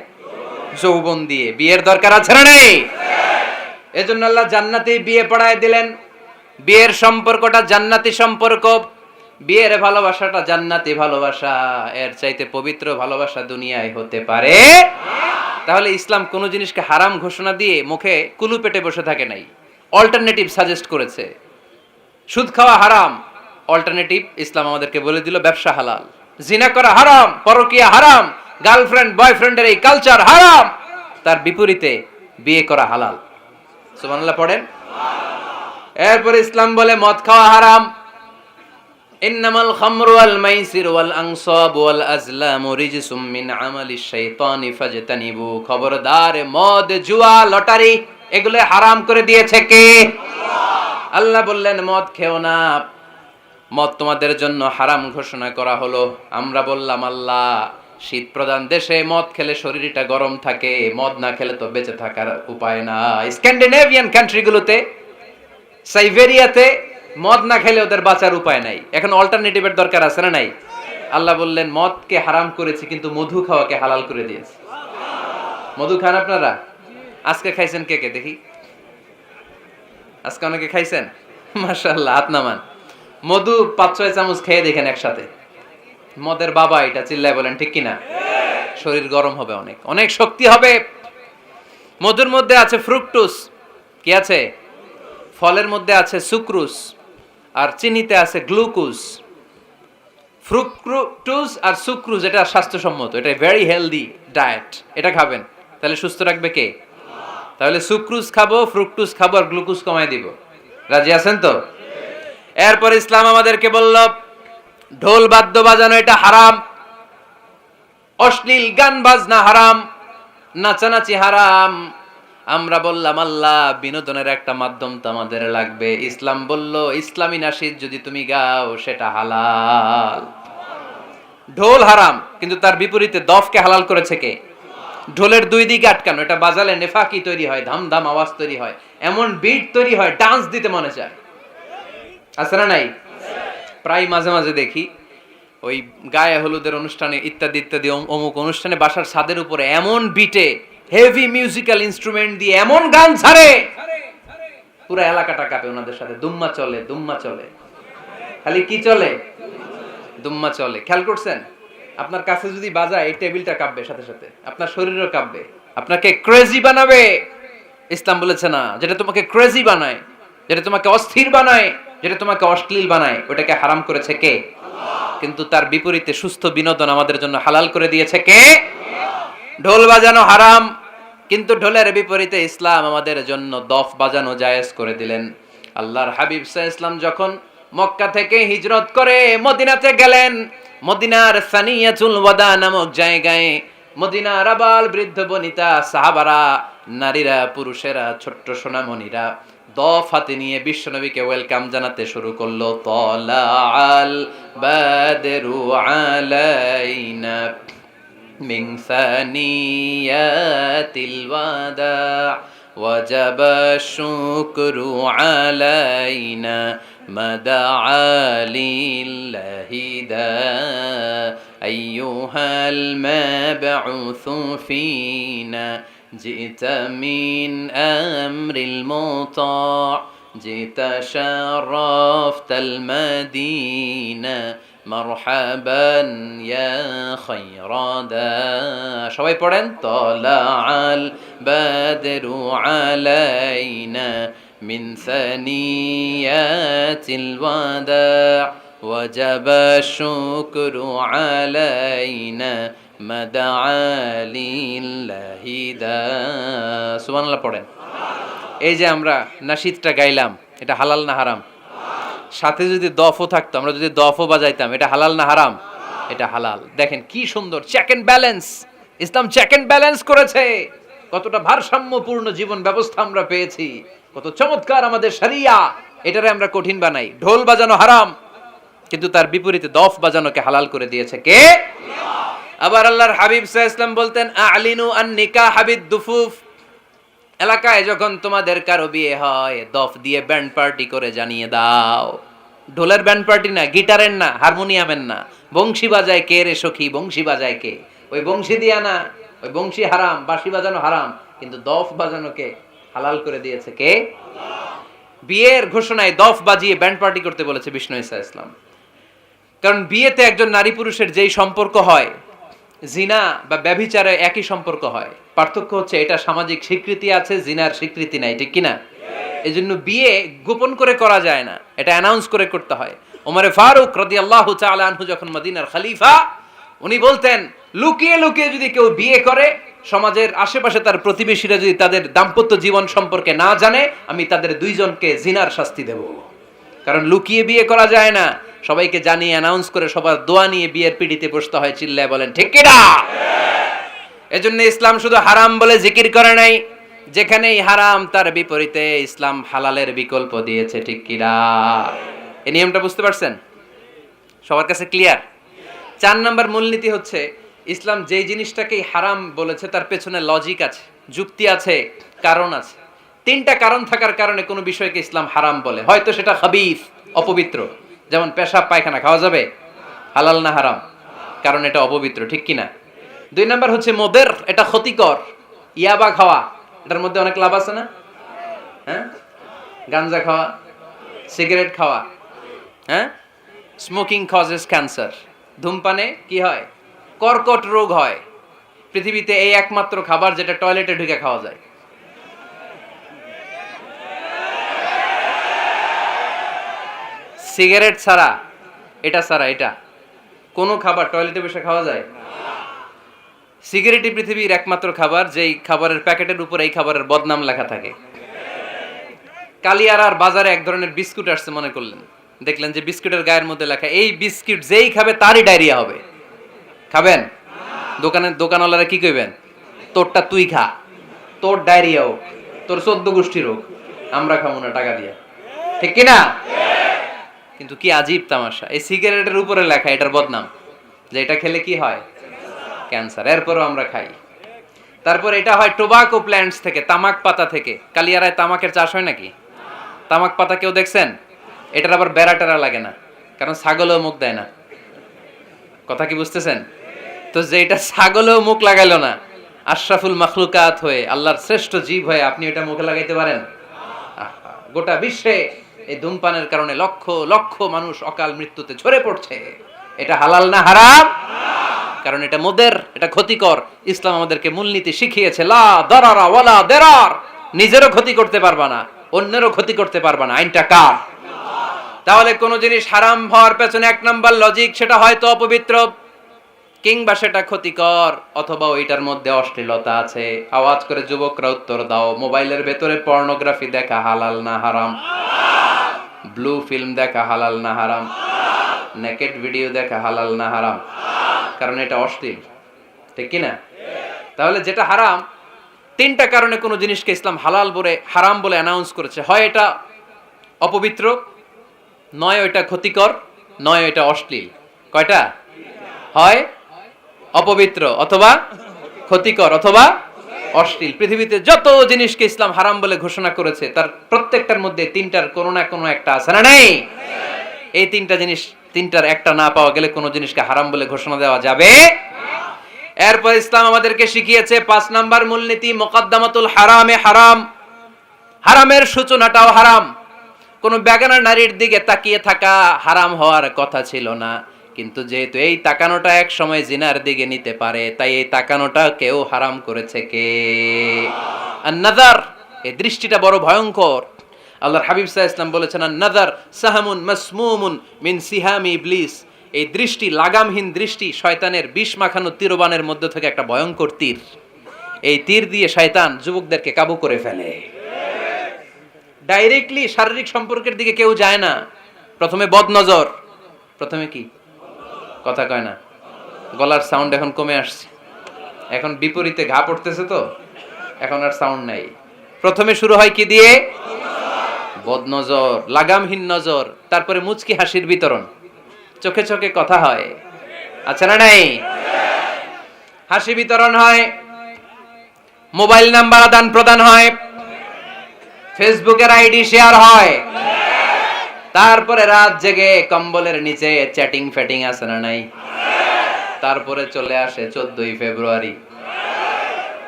যৌবন দিয়ে। বিয়ের দরকার আছে না নেই? এজন্য আল্লাহ জান্নাতে বিয়ে পড়ায় দিলেন। বিয়ের সম্পর্কটা জান্নাতি সম্পর্ক, বিয়ের ভালোবাসাটা জান্নাতি ভালোবাসা। এর চাইতে পবিত্র ভালোবাসা দুনিয়ায় হতে পারে? তাহলে ইসলাম কোন জিনিসকে হারাম ঘোষণা দিয়ে মুখে কুলু পেটে বসে থাকে নাই, অল্টারনেটিভ সাজেস্ট করেছে। সুদ খাওয়া হারাম, অল্টারনেটিভ ইসলাম আমাদেরকে বলে দিল ব্যবসা হালাল। জিনা করা হারাম, পরকিয়া হারাম, গার্লফ্রেন্ড বয়ফ্রেন্ডের এই কালচার হারাম, তার বিপরীতে বিয়ে করা হালাল। সুবহানাল্লাহ পড়েন। এরপর ইসলাম বলে মদ খাওয়া হারাম। ইন্নামাল খামরু ওয়াল মাইসির ওয়াল আনসাব ওয়াল আজলামু রিজসুম মিন আমালিশ শাইতানি ফাজতানিবু। খবরদার, মদ, জুয়া, লটারি এগুলো হারাম করে দিয়েছে কে? আল্লাহ বললেন মদ খেও না, মদ তোমাদের জন্য হারাম ঘোষণা করা হলো। আমরা বললাম আল্লাহ, শীত প্রধান দেশে মদ খেলে শরীরটা গরম থাকে, মদ না খেলে তো বেঁচে থাকার উপায় না। স্ক্যান্ডিনেভিয়ান কান্ট্রিগুলোতে, সাইবেরিয়াতে মদ না খেলে ওদের বাঁচার উপায় নাই। এখন অল্টারনেটিভের দরকার আছে না নাই? আল্লাহ বললেন মদকে হারাম করেছি, কিন্তু মধু খাওয়াকে হালাল করে দিয়েছি। মধু খান আপনারা? আজকে খাইছেন কে কে দেখি? আজকে অনেকে খাইছেন? মাশাআল্লাহ, হাত নামান। মধু 5-6 চামচ খেয়ে দেখেন একসাথে। মদের বাবা এটা, চিল্লায় বলেন ঠিক কিনা? শরীর গরম হবে, অনেক অনেক শক্তি হবে। মধুর মধ্যে আছে ফ্রুকটোজ। কি আছে? ফলের মধ্যে আছে সুক্রোজ, আর চিনিতে আছে গ্লুকোজ। ফ্রুকটোজ আর সুক্রোজ এটা স্বাস্থ্যসম্মত, এটা ভেরি হেলদি ডায়েট। এটা খাবেন, তাহলে সুস্থ রাখবে কে? তাহলে সুক্রোজ খাবো, ফ্রুকটোজ খাবো, আর গ্লুকোজ কমায় দিব। রাজি আছেন তো? এরপর ইসলাম আমাদেরকে বলল ঢোল বাদ্য বাজানো এটা হারাম, অশ্লীল গান বাজনা হারাম, নাচানাচি হারাম। আমরা বললাম আল্লাহ, বিনোদনের একটা মাধ্যম তো আমাদের লাগবে। ইসলাম বলল ইসলামী নাশিদ যদি তুমি গাও সেটা হালাল। ঢোল হারাম, কিন্তু তার বিপরীতে দফকে হালাল করেছে কে? ঢোলের দুই দিকে আটকানো, এটা বাজালে নেফাকি তৈরি হয়, ধাম ধাম আওয়াজ তৈরি হয়, এমন বিট তৈরি হয়, ডান্স দিতে মনে চায়। আছে না নাই? প্রায় মাঝে মাঝে দেখি ওই গায়ে হলুদের অনুষ্ঠানে ইত্যাদি ইত্যাদি অমুক অনুষ্ঠানে বাসার ছাদের উপরে এমন বিটে হেভি মিউজিক্যাল ইনস্ট্রুমেন্ট দিয়ে এমন গান ছাড়ে, পুরো এলাকাটা কাঁপে। ওনাদের সাথে দুম্মা চলে, দুম্মা চলে, খালি কি চলে? দুম্মা চলে। খেয়াল করছেন? আপনার কাছে যদি বাজায় এই টেবিলটা কাঁপবে, সাথে সাথে আপনার শরীরও কাঁপবে, আপনাকে ক্রেজি বানাবে। ইসলাম বলেছে না, যেটা তোমাকে ক্রেজি বানায়, যেটা তোমাকে অস্থির বানায়, যেটা তোমাকে অশ্লীল বানায়, ওটাকে হারাম করেছে কে? কিন্তু তার বিপরীতে সুস্থ বিনোদন আমাদের জন্য হালাল করে দিয়েছে কে? ঢোল বাজানো হারাম, কিন্তু ঢোলের বিপরীতে ইসলাম আমাদের জন্য দফ বাজানো জায়েজ করে দিলেন। আল্লাহর হাবিব সাল্লাল্লাহু আলাইহি ওয়াসাল্লাম যখন মক্কা থেকে হিজরত করে মদিনাতে গেলেন, মদিনার সানিয়াতুল ওয়াদা নামক জায়গায় মদিনার আবাল বৃদ্ধ বনিতা, সাহাবারা, নারীরা, পুরুষেরা, ছোট্ট সোনামণিরা দফ হাতে নিয়ে বিশ্বনবীকে ওয়েলকাম জানাতে শুরু করলো। তালাআল বাদরু আলাইনা মিন সানিয়াতিল ওয়াদা ওয়াজাবা শুকরু আলাইনা মাদআ লিল্লাহি দা আইয়ুহাল মাবউসু ফিনা জিতা মিন আমরিল মুতা' জিতা শারাফতাল মাদিনা মারহাবান ইয়া খায়রাদা। সবাই পড়েন তালাআল বাদরু আলাইনা মিন সানিয়াতিল ওয়াদা ওয়াজাবা শুকরু আলাইনা মাদাআলিল্লাহি দা। সুবহানাল্লাহ পড়েন। এই যে আমরা নাশিদটা গাইলাম, এটা হালাল না হারাম? সাথে যদি দফও থাকতো, আমরা যদি দফও বাজাইতাম, এটা হালাল না হারাম? এটা হালাল। দেখেন কি সুন্দর চেক এন্ড ব্যালেন্স, ইসলাম চেক এন্ড ব্যালেন্স করেছে। কতটা ভারসাম্যপূর্ণ জীবন ব্যবস্থা আমরা পেয়েছি, কত চমৎকার আমাদের শরিয়া। এটারে আমরা কঠিন বানাই। ঢোল বাজানো হারাম, কিন্তু তার বিপরীতে দফ বাজানোকে হালাল করে দিয়েছে কে? আবার আল্লাহর হাবিব সাল্লাল্লাহু আলাইহি ওয়াসাল্লাম বলতেন, আ'লিনু আন নিকাহ বিদ দুফুফ। এলাকায় যখন তোমাদের কারো বিয়ে হয়, দফ দিয়ে ব্যান্ড পার্টি করে জানিয়ে দাও। ঢোলের ব্যান্ড পার্টি না, গিটারের না, হারমোনিয়ামের না, বংশী বাজায় কে রে সখী, বংশী বাজায় কে? ওই বংশী দিয়া না, ওই বংশী হারাম, বাঁশি বাজানো হারাম, কিন্তু দফ বাজানোকে হালাল করে দিয়েছে কে? বিয়ের ঘোষণায় দফ বাজিয়ে ব্যান্ড পার্টি করতে বলেছে বিষ্ণু ঈসা ইসলাম। কারণ বিয়েতে একজন নারী পুরুষের যেই সম্পর্ক হয়, জিনা বা ব্যভিচারে একই সম্পর্ক হয়। পার্থক্য হচ্ছে এটা সামাজিক স্বীকৃতি আছে, জিনার স্বীকৃতি নাই, ঠিক কিনা? এই জন্য বিয়ে গোপন করে করা যায় না, এটা অ্যানাউন্স করে করতে হয়। ওমরে ফারুক রাদিয়াল্লাহু তাআলা আনহু যখন মদিনার খলিফা, উনি বলতেন লুকিয়ে লুকিয়ে যদি কেউ বিয়ে করে, সমাজের আশেপাশে তার প্রতিবেশীরা যদি তাদের দাম্পত্য জীবন সম্পর্কে না জানে, আমি তাদের দুইজনকে জিনার শাস্তি দেব। কারণ লুকিয়ে বিয়ে করা যায় না, সবাইকে জানিয়ে অ্যানাউন্স করে সবার দোয়া নিয়ে বিয়ের পিড়িতে বসতে হয়। চিল্লায় বলেন ঠিক কিনা? এজন্য ইসলাম শুধু হারাম বলে জিকির করে নাই, যেখানেই হারাম তার বিপরীতে ইসলাম হালালের বিকল্প দিয়েছে, ঠিক কিনা? এই নিয়মটা বুঝতে পারছেন? সবার কাছে ক্লিয়ার? 4 নম্বর মূলনীতি হচ্ছে, ইসলাম যেই জিনিসটাকেই হারাম বলেছে তার পেছনে লজিক আছে, যুক্তি আছে, কারণ আছে। 3টা কারণ থাকার কারণে কোনো বিষয়কে ইসলাম হারাম বলে। হয়তো সেটা খাবিস, অপবিত্র, যেমন পেশাব পায়খানা খাওয়া যাবে? হালাল না হারাম? কারণ এটা অপবিত্র, ঠিক কিনা? 2 নাম্বার হচ্ছে মোদের, এটা ক্ষতিকর। ইয়াবা খাওয়া, এটার মধ্যে অনেক লাভ আছে না? হ্যাঁ, গাঞ্জা খাওয়া, সিগারেট খাওয়া, হ্যাঁ, স্মোকিং কজেস ক্যান্সার। ধূমপানে কি হয়? কর্কট রোগ হয়। পৃথিবীতে এই একমাত্র খাবার যেটা টয়লেটে ঢুকে খাওয়া যায়। সিগারেট ছাড়া, এটা ছাড়া, এটা কোনো খাবার টয়লেটে বসে খাওয়া যায়? সিগারেটই পৃথিবীর একমাত্র খাবার যেই খাবারের প্যাকেটের উপর এই খাবারের বদনাম লেখা থাকে। কালিয়ারার বাজারে এক ধরনের বিস্কুট আসছে মনে করলেন, দেখলেন যে বিস্কুটের গায়ের মধ্যে লেখা এই বিস্কুট যেই খাবে তারই ডায়রিয়া হবে। খাবেন? দোকানওয়ালারা কি কইবেন? তোরটা তুই খা, তোর ডায়রিয়া হোক, তোর 14 গোষ্ঠী রোগ, আমরা খাবো না টাকা দিয়ে, ঠিক কিনা? কিন্তু কি আজীব তামাশা, এই সিগারেটের উপরে লেখা এটার বদনাম, যে এটা খেলে কি হয়? ক্যান্সার। এরপরও আমরা খাই। তারপর এটা হয় টোবাকো প্ল্যান্টস থেকে, তামাক পাতা থেকে। কালিয়ারায় তামাকের চাষ হয় নাকি? তামাক পাতা কেউ দেখছেন? এটার আবার বেড়া টেরা লাগে না, কারণ ছাগলও মুখ দেয় না। কথা কি বুঝতেছেন? তো যে এটা ছাগলও মুখ লাগাইলো না, আশরাফুল মাখলুকাত হয়ে, আল্লাহর শ্রেষ্ঠ জীব হয়ে আপনি এটা মুখে লাগাইতে পারেন? গোটা বিশ্বে এই ধূমপানের কারণে লক্ষ লক্ষ মানুষ অকাল মৃত্যুতে ঝরে পড়ছে। এটা হালাল না হারাম? কারণ এটা মোদের, এটা ক্ষতিকর। ইসলাম আমাদেরকে মূলনীতি শিখিয়েছে, লা দারারা ওয়ালা দিরার। নিজেরও ক্ষতি করতে পারবা না, অন্যেরও ক্ষতি করতে পারবা না। আইনটা কার? তাহলে কোন জিনিস হারাম হওয়ার পেছনে 1 নাম্বার লজিক, সেটা হয়তো অপবিত্র, কিংবা সেটা ক্ষতিকর, অথবা ওইটার মধ্যে অশ্লীলতা আছে। আওয়াজ করে যুবকরা উত্তর দাও, মোবাইলের ভেতরে পর্নোগ্রাফি দেখা হালাল না হারাম? ব্লু ফিল্ম দেখা হালাল না হারাম? নেকেড ভিডিও দেখা হালাল না হারাম? কারণ এটা অশ্লীল, ঠিক কিনা? তাহলে যেটা হারাম, 3টা কারণে কোন জিনিসকে ইসলাম হালাল বলে হারাম বলে অ্যানাউন্স করেছে। হয় এটা অপবিত্র, নয় ওইটা ক্ষতিকর, নয় ওইটা অশ্লীল। কয়টা? হয় অপবিত্র, অথবা ক্ষতিকর, অথবা অশ্লীল। পৃথিবীতে যত জিনিসকে ইসলাম হারাম বলে ঘোষণা করেছে তার প্রত্যেকটার মধ্যে 3টার কোনো না কোনো একটা আছে না নেই? এই 3টা জিনিস, 3টার একটা না পাওয়া গেলে কোনো জিনিসকে হারাম বলে ঘোষণা দেওয়া যাবে না। এরপর ইসলাম আমাদেরকে শিখিয়েছে 5 নাম্বার মূলনীতি, মুকদ্দামাতুল হারামে হারাম। হারামের সূচনাটাও হারাম। কোন বেগানা নারীর দিকে তাকিয়ে থাকা হারাম হওয়ার কথা ছিল না, কিন্তু যেহেতু এই তাকানোটা এক সময় জিনার দিকে নিতে পারে, তাই এই তাকানোটা কেউ হারাম করেছে কে? আন-নাযার, এই দৃষ্টিটা বড় ভয়ঙ্কর। আল্লাহর হাবিব সাল্লাল্লাহু আলাইহি ওয়াসাল্লাম বলেছেন, নাযার সাহামুন মাসমুমুন মিন সিহামি ইবলিস। এই দৃষ্টি, লাগামহীন দৃষ্টি শয়তানের বিষ মাখানো তীরবানের মধ্য থেকে একটা ভয়ঙ্কর তীর। এই তীর দিয়ে শয়তান যুবকদেরকে কাবু করে ফেলে। ডাইরেক্টলি শারীরিক সম্পর্কের দিকে কেউ যায় না। প্রথমে বদনজর, প্রথমে কি কথা কয় না, গলার সাউন্ড এখন কমে আসছে, এখন বিপরীতে ঘা পড়তেছে, তো এখন আর সাউন্ড নাই। প্রথমে শুরু হয় কি দিয়ে? বদনজর, লাগামহীন নজর। তারপরে মুচকি হাসির বিতরণ, চোখে চোখে কথা হয়, আচ্ছা না নাই? হাসি বিতরণ হয়, মোবাইল নাম্বার আদান প্রদান হয়, ফেসবুকের আইডি শেয়ার হয়, তারপরে রাত জেগে কম্বলের নিচে চ্যাটিং ফ্যাটিং আছে না নাই? তারপরে চলে আসে 14ই ফেব্রুয়ারি,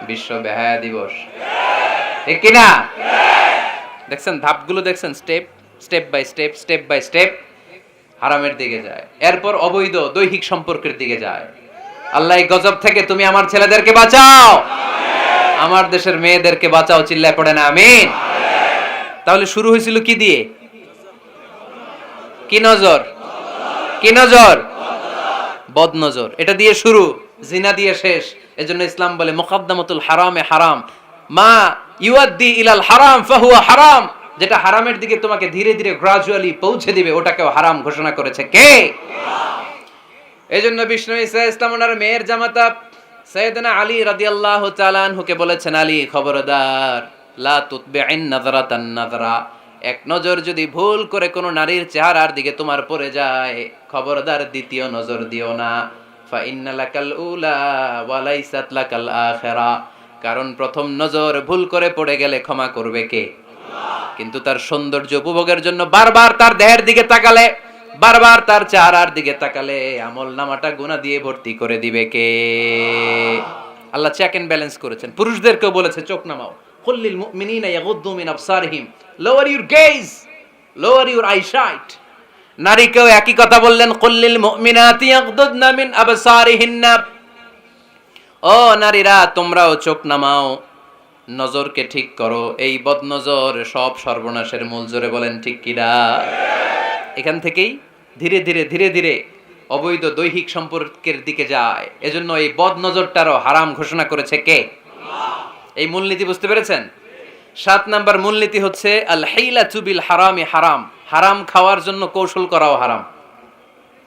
বিশ্ব বেহায়া দিবস, ঠিক কিনা? দেখছেন ধাপগুলো, দেখছেন step step by step, step by step হারামের দিকে যায়। এরপর অবৈধ দৈহিক সম্পর্কের দিকে যায়। আল্লাহ এই গজব থেকে তুমি আমার ছেলেদেরকে বাঁচাও, আমার দেশের মেয়েদেরকে বাঁচাও, চিল্লায় পড়ে না আমিন। তাহলে শুরু হয়েছিল কি দিয়ে? কি নজর? কি নজর? বদনজর। এটা দিয়ে শুরু, জিনা দিয়ে শেষ। এজন্য ইসলাম বলে মুকাদ্দামাতুল হারামে হারাম, মা ইউআদ্দি ইলাল হারাম ফাহুয়া হারাম। যেটা হারামের দিকে তোমাকে ধীরে ধীরে গ্রাজুয়ালি পৌঁছে দিবে, ওটাকেও হারাম ঘোষণা করেছে কে? এজন্য বিষ্ণু ঈসা ইসলাম ওনার মেয়ের জামাতা সাইয়েদনা আলী রাদিয়াল্লাহু তাআলা আনহুকে বলেছেন, আলী খবরদার, লা তুতবি'ইন নাযরাতান নাযরা। এক নজর যদি ভুল করে কোনো নারীর চেহারার দিকে তোমার পড়ে যায়, খবরদার দ্বিতীয় নজর দিও না। ফা ইন্না লাকাল উলা ওয়া লাইসাত লাকাল আখিরা। কারণ প্রথম নজর ভুল করে পড়ে গেলে ক্ষমা করবে কে? কিন্তু তার সৌন্দর্য উপভোগের জন্য বারবার তার দেহের দিকে তাকালে, বারবার তার চেহারার দিকে তাকালে আমল নামাটা গুনাহ দিয়ে ভর্তি করে দিবে কে? আল্লাহ চেক এন্ড ব্যালেন্স করেছেন। পুরুষদেরকেও বলেছে চোখ নামাও, কুল্লিল মুমিনিনা ইয়াগুদ্দু মিন আবসারিহিম, lower your gaze, lower your eyesight. নারীকেও একই কথা বললেন, কুল্লিল মুমিনাতি ইয়াগুদ্দুনা মিন আবসারিহিন্না। ও নারীরা, তোমরাও চোখ নামাও, নজরকে ঠিক করো। এই বদনজর সব সর্বনাশের মূল। জোরে বলেন ঠিক কিনা? এখান থেকেই ধীরে ধীরে ধীরে ধীরে অবৈধ দৈহিক সম্পর্কের দিকে যায়। এজন্য এই বদনজরটারও হারাম ঘোষণা করেছে কে? এই মূলনীতি বুঝতে পেরেছেন? 7 নাম্বার মূলনীতি হচ্ছে আল হাইলাতু বিল হারামি হারাম। হারাম খাওয়ার জন্য কৌশল করাও হারাম।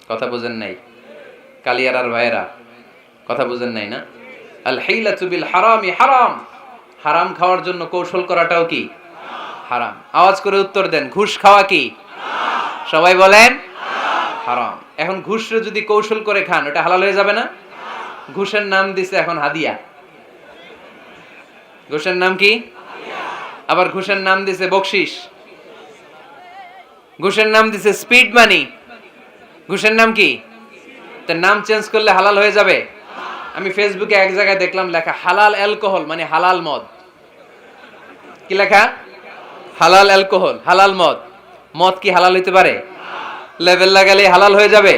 কথা বুঝেন নাই কালিয়ারার ভাইয়েরা? কথা বুঝেন নাই না? আল হাইলাতু বিল হারামি হারাম। হারাম খাওয়ার জন্য কৌশল করাটাও কি হারাম? আওয়াজ করে উত্তর দেন, ঘুষ খাওয়া কি সবাই বলেন হারাম। এখন ঘুষরে যদি কৌশল করে খান, ওটা হালাল হয়ে যাবে না? ঘুষের নাম দিছে এখন হাদিয়া। ঘুষের নাম কি? আবার ঘুষের নাম দিছে বকশিস, ঘুষের নাম দিছে স্পিড মানি। ঘুষের নাম কি? তার নাম চেঞ্জ করলে হালাল হয়ে যাবে? আমি ফেসবুকে এক জায়গায় দেখলাম লেখা হালাল অ্যালকোহল, মানে হালাল মদ। কি লেখা? হালাল অ্যালকোহল, হালাল মদ। মদ কি হালাল হইতে পারে? লেভেল লাগালে হালাল হয়ে যাবে?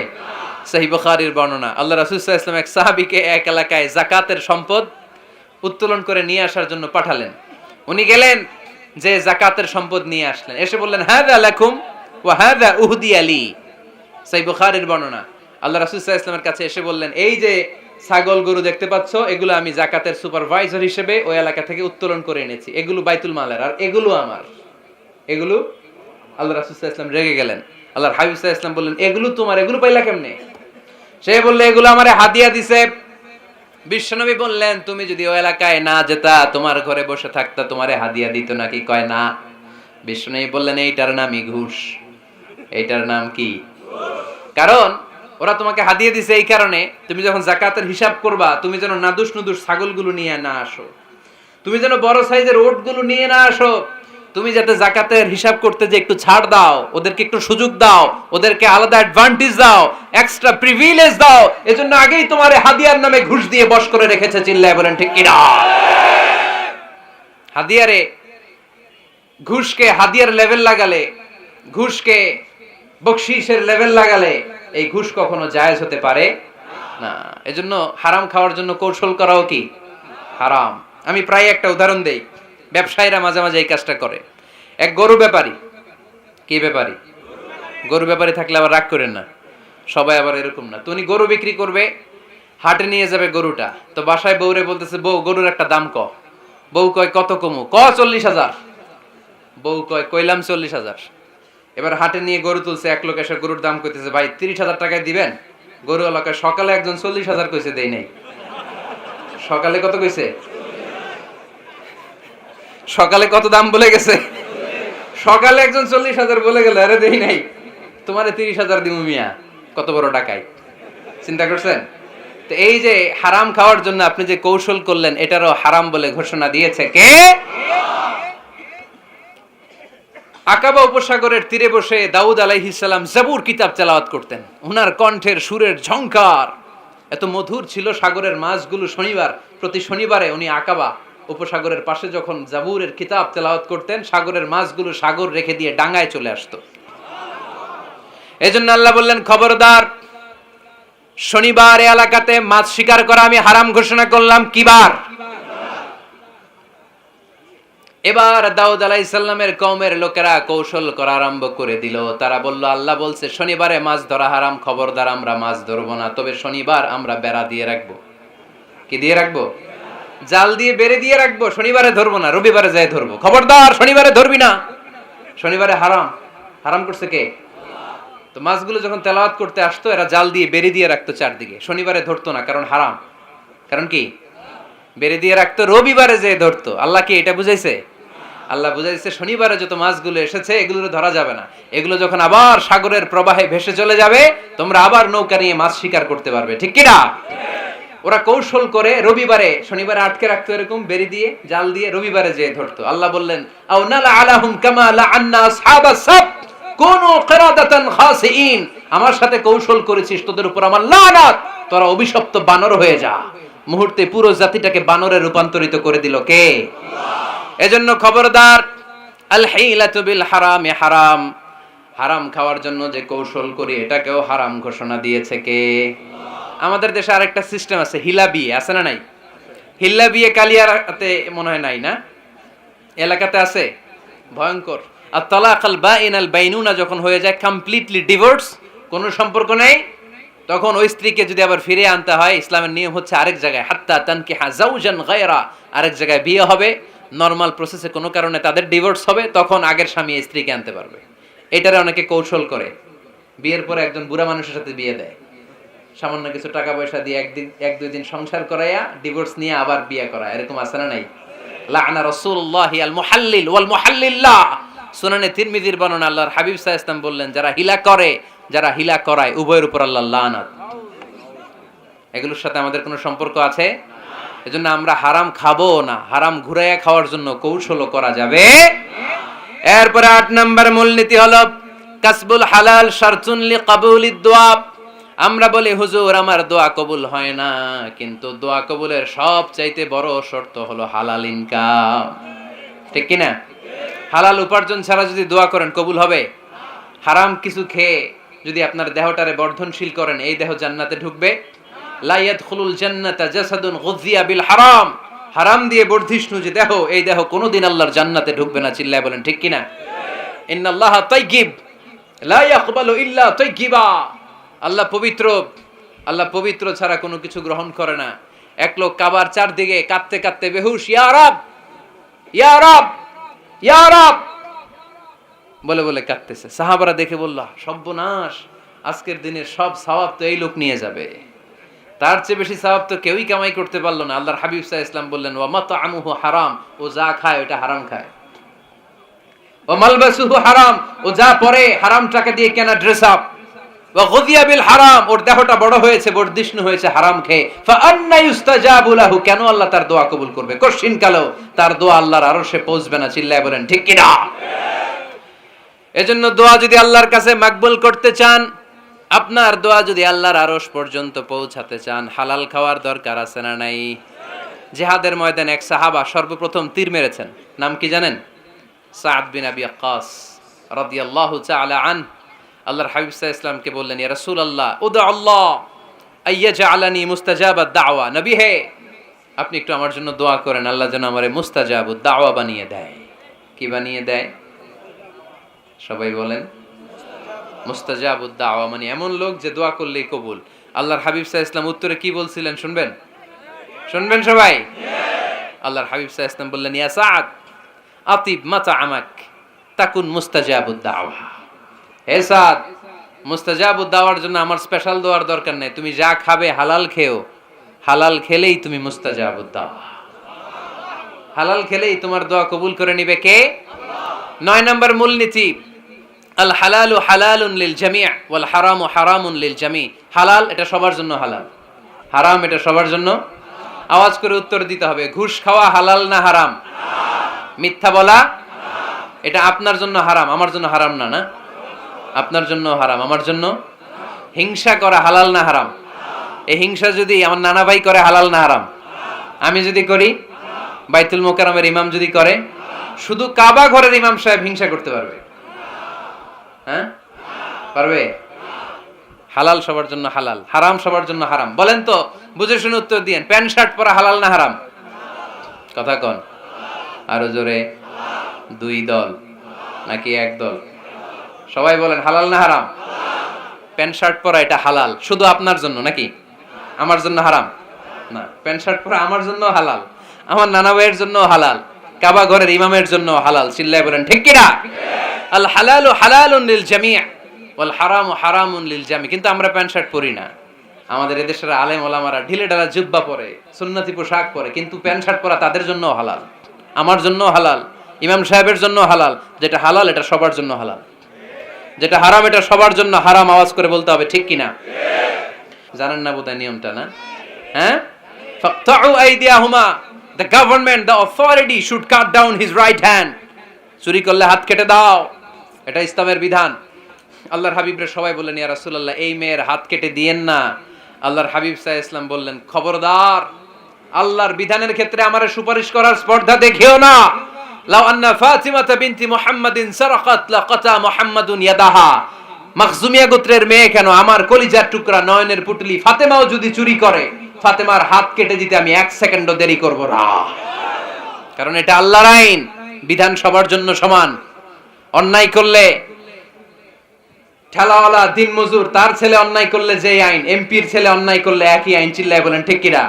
সহিহ বুখারীর বর্ণনা, আল্লাহ রাসূল সাল্লাল্লাহু আলাইহি ওয়াসাল্লাম এক সাহাবীকে এক এলাকায় যাকাতের সম্পদ উত্তোলন করে নিয়ে আসার জন্য পাঠালেন। উনি গেলেন, যে যাকাতের সম্পদ নিয়ে আসলেন, এসে বললেন হাযা লাকুম ওয়া হাযা উহদিয়া লি। সহিহ বুখারীর বর্ণনা, আল্লাহ রাসূল সাল্লাল্লাহু আলাইহি ওয়াসাল্লামের কাছে এসে বললেন, এই যে ছাগল গরু দেখতে পাচ্ছ, এগুলো আমি যাকাতের সুপারভাইজার হিসেবে ওই এলাকা থেকে উত্তোলন করে এনেছি, এগুলো বাইতুল মালের, আর এগুলো আমার। এগুলো আল্লাহ রাসূল সাল্লাল্লাহু আলাইহি ওয়াসাল্লাম রেগে গেলেন। আল্লাহর হাবিব সাল্লাল্লাহু আলাইহি ওয়াসাল্লাম বললেন, এগুলো তোমার, এগুলো পাইলা কেমনে? সে বলল, এগুলো আমারে হাদিয়া দিছে। বিশ্বনবী বললেন, তুমি যদি ওই এলাকায় না যেতা, তোমার ঘরে বসে থাকতা, তোমারে হাদিয়া দিত নাকি? কয় না। বিশ্বনবী বললেন, এইটার নামই ঘুষ। এইটার নাম কি? কারণ ওরা তোমাকে হাদিয়া দিছে এই কারণে, তুমি যখন যাকাতের হিসাব করবা, তুমি যেন নাদুস নুদুস ছাগলগুলো নিয়ে না আসো, তুমি যেন বড় সাইজের ওটগুলো নিয়ে না আসো, তুমি যাতে যাকাতের হিসাব করতে যে একটু ছাড় দাও, ওদেরকে একটু সুযোগ দাও, ওদেরকে আলাদা অ্যাডভান্টেজ দাও, এক্সট্রা প্রিভিলেজ দাও, এজন্য আগেই তোমারে হাদিয়ার নামে ঘুষ দিয়ে বশ করে রেখেছে। চিল্লায় বলেন ঠিক কিনা? হাদিয়ারে, ঘুষকে হাদিয়ার লেভেল লাগালে, ঘুষকে বকশিশের লেভেল লাগালে এই ঘুষ কখনো জায়েজ হতে পারে না। এজন্য হারাম খাওয়ার জন্য কৌশল করাও কি হারাম। আমি প্রায় একটা উদাহরণ দেই, ব্যবসায়ীরা মাঝে মাঝে এই কাজটা করে। এক গরু ব্যাপারী। কি ব্যাপারী? গরু ব্যাপারী থাকলে আবার রাগ করেন না, সবাই আবার এরকম না। তো উনি গরু বিক্রি করবে, হাটে নিয়ে যাবে গরুটা। তো বাসায় বউরে বলতেছে, বউ গরুর একটা দাম ক। বউ কয় কত কমু? 40,000। বউ কয় কইলাম 40,000। এবার হাটে নিয়ে গরু তুলছে, এক লোক এসে গরুর দাম কইতেছে, ভাই 30,000 টাকায় দিবেন? গরু এলাকায় সকালে একজন 40,000 কইছে, দেই নাই। সকালে কত কইছে? সকালে কত দাম বলে গেছে? সকালে একজন 40,000 বলে গেল, আরে দেই নাই, তোমারে 30,000 দিমু মিয়া। কত বড় টাকাই, চিন্তা করছেন? তো এই যে হারাম খাওয়ার জন্য আপনি যে কৌশল করলেন, এটারও হারাম বলে ঘোষণা দিয়েছে কে? আকাবা উপসাগরের তীরে বসে দাউদ আলাইহিস সালাম জাবুর কিতাব তেলাওয়াত করতেন। ওনার কণ্ঠের সুরের ঝংকার এত মধুর ছিল, সাগরের মাছগুলো প্রতি শনিবারে উনি আকাবা উপসাগরের পাশে যখন জাবুরের কিতাব তেলাওয়াত করতেন, সাগরের মাছগুলো সাগর রেখে দিয়ে ডাঙায় চলে আসতো। এজন্য আল্লাহ বললেন, খবরদার, শনিবার এলাকাতে মাছ শিকার করা আমি হারাম ঘোষণা করলাম। কি বার? এবার দাউদ আলাইহিস সালামের কওমের লোকেরা কৌশল করা আরম্ভ করে দিল। তারা বলল, আল্লাহ বলছে শনিবারে মাছ ধরা হারাম, খবরদার আমরা মাছ ধরবো না, তবে শনিবার আমরা বেড়া দিয়ে রাখবো। কি দিয়ে রাখবো? জাল দিয়ে বেড়ে দিয়ে রাখবো। শনিবারে ধরবো না, রবিবারে যাই ধরবো। খবরদার, শনিবারে ধরবি না, শনিবারে হারাম। হারাম করছে কে? তো মাছগুলো যখন তেলাওয়াত করতে আসতো, এরা জাল দিয়ে বেড়ে দিয়ে রাখতো চারদিকে, শনিবারে ধরতো না, কারণ হারাম। কারণ কি? বেড়ে দিয়ে রাখতো, রবিবারে যে ধরতো। আল্লাহ কি এটা বুঝাইছে? আল্লাহ বুঝাইছে শনিবারে যত মাছগুলো এসেছে এগুলো ধরা যাবে না, এগুলো যখন আবার সাগরের প্রবাহে ভেসে চলে যাবে, তোমরা আবার নৌকা নিয়ে মাছ শিকার করতে পারবে। ঠিক কি না? ওরা কৌশল করে রবিবারে, শনিবারে আটকে রাখতো এরকম বেড়ে দিয়ে, জাল দিয়ে, রবিবারে যে ধরতো। আল্লাহ বললেন, আও নালা আলাহুম কামা লাআন্না আসহাবাস সাবত কুনু কিরাদাতান খাসিইন। আমার সাথে কৌশল করেছিস, তোদের উপর আমার লানাত, তোরা অভিশপ্ত বানর হয়ে যা। মুহূর্তে পুরো জাতিটাকে বানরে রূপান্তরিত করে দিল কে? এজন্য খবরদার, আল হিলাতু বিল হারামি হারাম। হারাম খাওয়ার জন্য যে কৌশল করি, এটাকেও হারাম ঘোষণা দিয়েছে কে? আমাদের দেশে আরেকটা সিস্টেম আছে, হিলা বিয়ে আছে না নাই? হিল্লা বিয়ে কালিয়াতে মনে হয় নাই না? এলাকাতে আছে, ভয়ঙ্কর। আর তালাক আল বাইন আল বাইনুনা যখন হয়ে যায়, কমপ্লিটলি ডিভোর্স, কোনো সম্পর্ক নেই, তখন ওই স্ত্রীকে যদি আবার ফিরে আনতে হয়, ইসলামের নিয়ম হচ্ছে আরেক জায়গায়, হাত্তা তানকিহা যাওজান গায়রা, আরেক জায়গায় বিয়ে হবে, নরমাল প্রসেসে কোনো কারণে তাদের ডিভোর্স হবে, তখন আগের স্বামী স্ত্রীকে আনতে পারবে। এটারে অনেকে কৌশল করে, বিয়ের পরে একজন বুড়া মানুষের সাথে বিয়ে দেয়, সামান্য কিছু টাকা পয়সা দিয়ে এক দুই দিন সংসার করাইয়া ডিভোর্স নিয়ে আবার বিয়ে করা, এরকম আছে না নাই? লাআনা রাসূলুল্লাহি আল মুহাল্লিল ওয়াল মুহাল্লিল্লাহ। সুনানে তিরমিজির বর্ণনা, আল্লাহর হাবিব সাল্লাল্লাহু আলাইহি ওয়াসাল্লাম বললেন, যারা হিলা করে, যারা হিলা করায়, উভয়ের উপর আল্লাহর লানাত। এগুলোর সাথে আমাদের কোনো সম্পর্ক আছে? এজন্য আমরা হারাম খাবো না, হারাম ঘুরাইয়া খাওয়ার জন্য কৌশলও করা যাবে। এরপরে 8 নম্বর মূলনীতি হলো কাসবুল হালাল শারতুন লিকাবুলিদ দুআ। আমরা বলি, হুজুর আমার দোয়া কবুল হয় না, কিন্তু দোয়া কবুলের সবচাইতে বড় শর্ত হলো হালাল ইনকাম। ঠিক কি না? হালাল উপার্জন ছাড়া যদি দোয়া করেন, কবুল হবে? হারাম কিছু খেয়ে যদি আপনার দেহটারে বর্ধনশীল করেন, এই দেহ জান্নাতে ঢুকবে? লা ইয়াদখুলুল জান্নাতা জাসাদুন গুযিয়া বিল হারাম। হারাম দিয়ে বর্ধিষ্ণু যে দেহ, এই দেহ কোনোদিন আল্লাহর জান্নাতে ঢুকবে না। চিল্লায় বলেন ঠিক কি না? ইন্নাল্লাহা তাইয়্যিব লা ইয়াকবালু ইল্লা তাইয়্যিবা। আল্লাহ পবিত্র, আল্লাহ পবিত্র ছাড়া কোনো কিছু গ্রহণ করে না। এক লোক কাবার চারদিকে কাঁদতে কাঁদতে বেহুশ, ইয়া রাব, ইয়া রাব, ইয়া রাব বলে বলে কাঁদতেছে। সাহাবারা দেখে বলল, সর্বনাশ, আজকের দিনের সব সওয়াব তো এই লোক নিয়ে যাবে, তার চেয়ে বেশি সওয়াব তো কেউই কামাই করতে পারলো না। আল্লাহর হাবিব সাল্লাল্লাহু আলাইহি ওয়াসাল্লাম বললেন, ওয়া মাতআমুহু হারাম, ও যা খায় ওটা হারাম খায়। ওয়া মালবাসুহু হারাম, ও যা পরে হারাম টাকা দিয়ে কেনা ড্রেস আপ। ওয়া গুযিয়া বিল হারাম, ওর দেহটা বড় হয়েছে, বর্ধিষ্ণু হয়েছে হারাম খেয়ে। ফা আন্না ইউস্তাজাবু লাহু, কেন আল্লাহ তার দোয়া কবুল করবে? কঠিন কালেও তার দোয়া আল্লাহর আরশে পৌঁছবে না। চিল্লায় বলেন ঠিক কি না? এজন্য দোয়া যদি আল্লাহর কাছে মাকবুল করতে চান, আপনার দোয়া যদি আল্লাহর আরশ পর্যন্ত পৌঁছাতে চান, হালাল খাওয়ার দরকার আছে না নাই? জিহাদের ময়দানে এক সাহাবা সর্বপ্রথম তীর মেরেছেন, নাম কি জানেন? সাদ বিন আবি ওয়াক্কাস রাদিয়াল্লাহু তাআলা আনহু। আল্লাহর হাবিব সাল্লাল্লাহু আলাইহি ওয়াসাল্লামকে বললেন, ইয়া রাসূলুল্লাহ, উদা আল্লাহ আইয়াজআলানি মুস্তাজাবাদ দাওয়া। নবী হে, আপনি একটু আমার জন্য দোয়া করেন, আল্লাহ যেন আমারে মুস্তাজাবুদ দাওয়া বানিয়ে দেয়। কি বানিয়ে দেয়? সবাই বলেন মুস্তাজাবুদ দাওয়া, মানে এমন লোক যে দোয়া করলেই কবুল। আল্লাহর হাবিব সাল্লাল্লাহু আলাইহি ওয়াসাল্লাম উত্তরে কি বলছিলেন শুনবেন? শুনবেন সবাই? আল্লাহর হাবিব সাল্লাল্লাহু আলাইহি ওয়াসাল্লাম বললেন, ইয়া সাআদ আতিব মাতাআমাক তাকুন মুস্তাজাবুদ দাওয়া। হে সাদ, মুস্তাজাবুদ দাওয়ার জন্য আমার স্পেশাল দোয়ার দরকার নেই, তুমি যা খাবে হালাল খেও, হালাল খেলেই তুমি মুস্তাজাবুদ দাওয়া। হালাল খেলেই তোমার দোয়া কবুল করে নিবে কে? 9 নম্বর মূলনীতি, আল হালালু হালালুন লিল জামি' ওয়াল হারামু হারামুন লিল জামি'। হালাল এটা সবার জন্য হালাল, হারাম এটা সবার জন্য। আওয়াজ করে উত্তর দিতে হবে, ঘুষ খাওয়া হালাল না হারাম? মিথ্যা বলা এটা আপনার জন্য হারাম, আমার জন্য হারাম না? না, আপনার জন্য হারাম, আমার জন্য। হিংসা করা হালাল না হারাম? এই হিংসা যদি আমার নানা ভাই করে হালাল না হারাম? আমি যদি করি, বাইতুল মোকাররমের ইমাম যদি করে, শুধু কাবা ঘরের ইমাম সাহেব হিংসা করতে পারবে? হ্যাঁ পারবে? হালাল সবার জন্য হালাল, হারাম সবার জন্য হারাম। বলেন তো, বুঝে শুনে উত্তর দিয়েন, প্যান্ট শার্ট পরা হালাল না হারাম? কথা কন আরো জোরে। 2 দল নাকি 1 দল? সবাই বলেন হালাল না হারাম? প্যান্ট শার্ট পরা এটা হালাল শুধু আপনার জন্য নাকি? আমার জন্য হারাম না। প্যান্ট শার্ট পরা আমার জন্য হালাল, আমার নানা ভাইয়ের জন্য হালাল, কাবা ঘরের ইমামের জন্য হালাল। চিল্লায় বলেন ঠিক কিনা? আল হালালু হালালুন লিল জামি' ওয়াল হারামু হারামুন লিল জামি'। কিন্তু আমরা প্যান্ট শার্ট পরি না। আমাদের এদেশের আলেম ওলামারা ঢিলে ঢালা জুব্বা পরে, সুন্নতি পোশাক পরে, কিন্তু প্যান্ট শার্ট পরা তাদের জন্য হালাল, আমার জন্য হালাল, ইমাম সাহেবের জন্য হালাল। যেটা হালাল এটা সবার জন্য হালাল, যেটা হারাম এটা সবার জন্য হারাম। আওয়াজ করে বলতে হবে ঠিক কিনা? জানেন না বোধহয় নিয়মটা, না? হ্যাঁ, ফাকতাউ আইদিয়াহুমা, the government, the authority should cut down his right hand. চুরি করলে হাত কেটে দাও, এটা ইসলামের বিধান। আল্লাহর হাবিবরে সবাই বললেন, ইয়া রাসূলুল্লাহ এই মেয়ের হাত কেটে দিয়েন না। আল্লাহর হাবিব সাল্লাল্লাহু আলাইহি ওয়াসাল্লাম বললেন, খবরদার, আল্লাহর বিধানের ক্ষেত্রে আমারে সুপারিশ করার স্পর্ধা দেখিও না। লাউ আন্না ফাতিমাতা বিনতি মুহাম্মাদিন সারাকাত লাকাতা মুহাম্মাদুন ইয়াদাহা। মাখজুমিয়া গোত্রের মেয়ে কেন, আমার কলিজার টুকরা নয়নের পুটলি ফাতেমাও যদি চুরি করে, ফাতেমার হাত কেটে দিতে আমি 1 সেকেন্ডও দেরি করব না। কারণ এটা আল্লাহর আইন, বিধান সবার জন্য সমান। অন্যায় করলে ঠেলাওয়ালা দিনমজুর তার ছেলে অন্যায় করলে যে আইন, এমপির ছেলে অন্যায় করলে একই আইন। চিল্লায় বলেন ঠিক কিনা?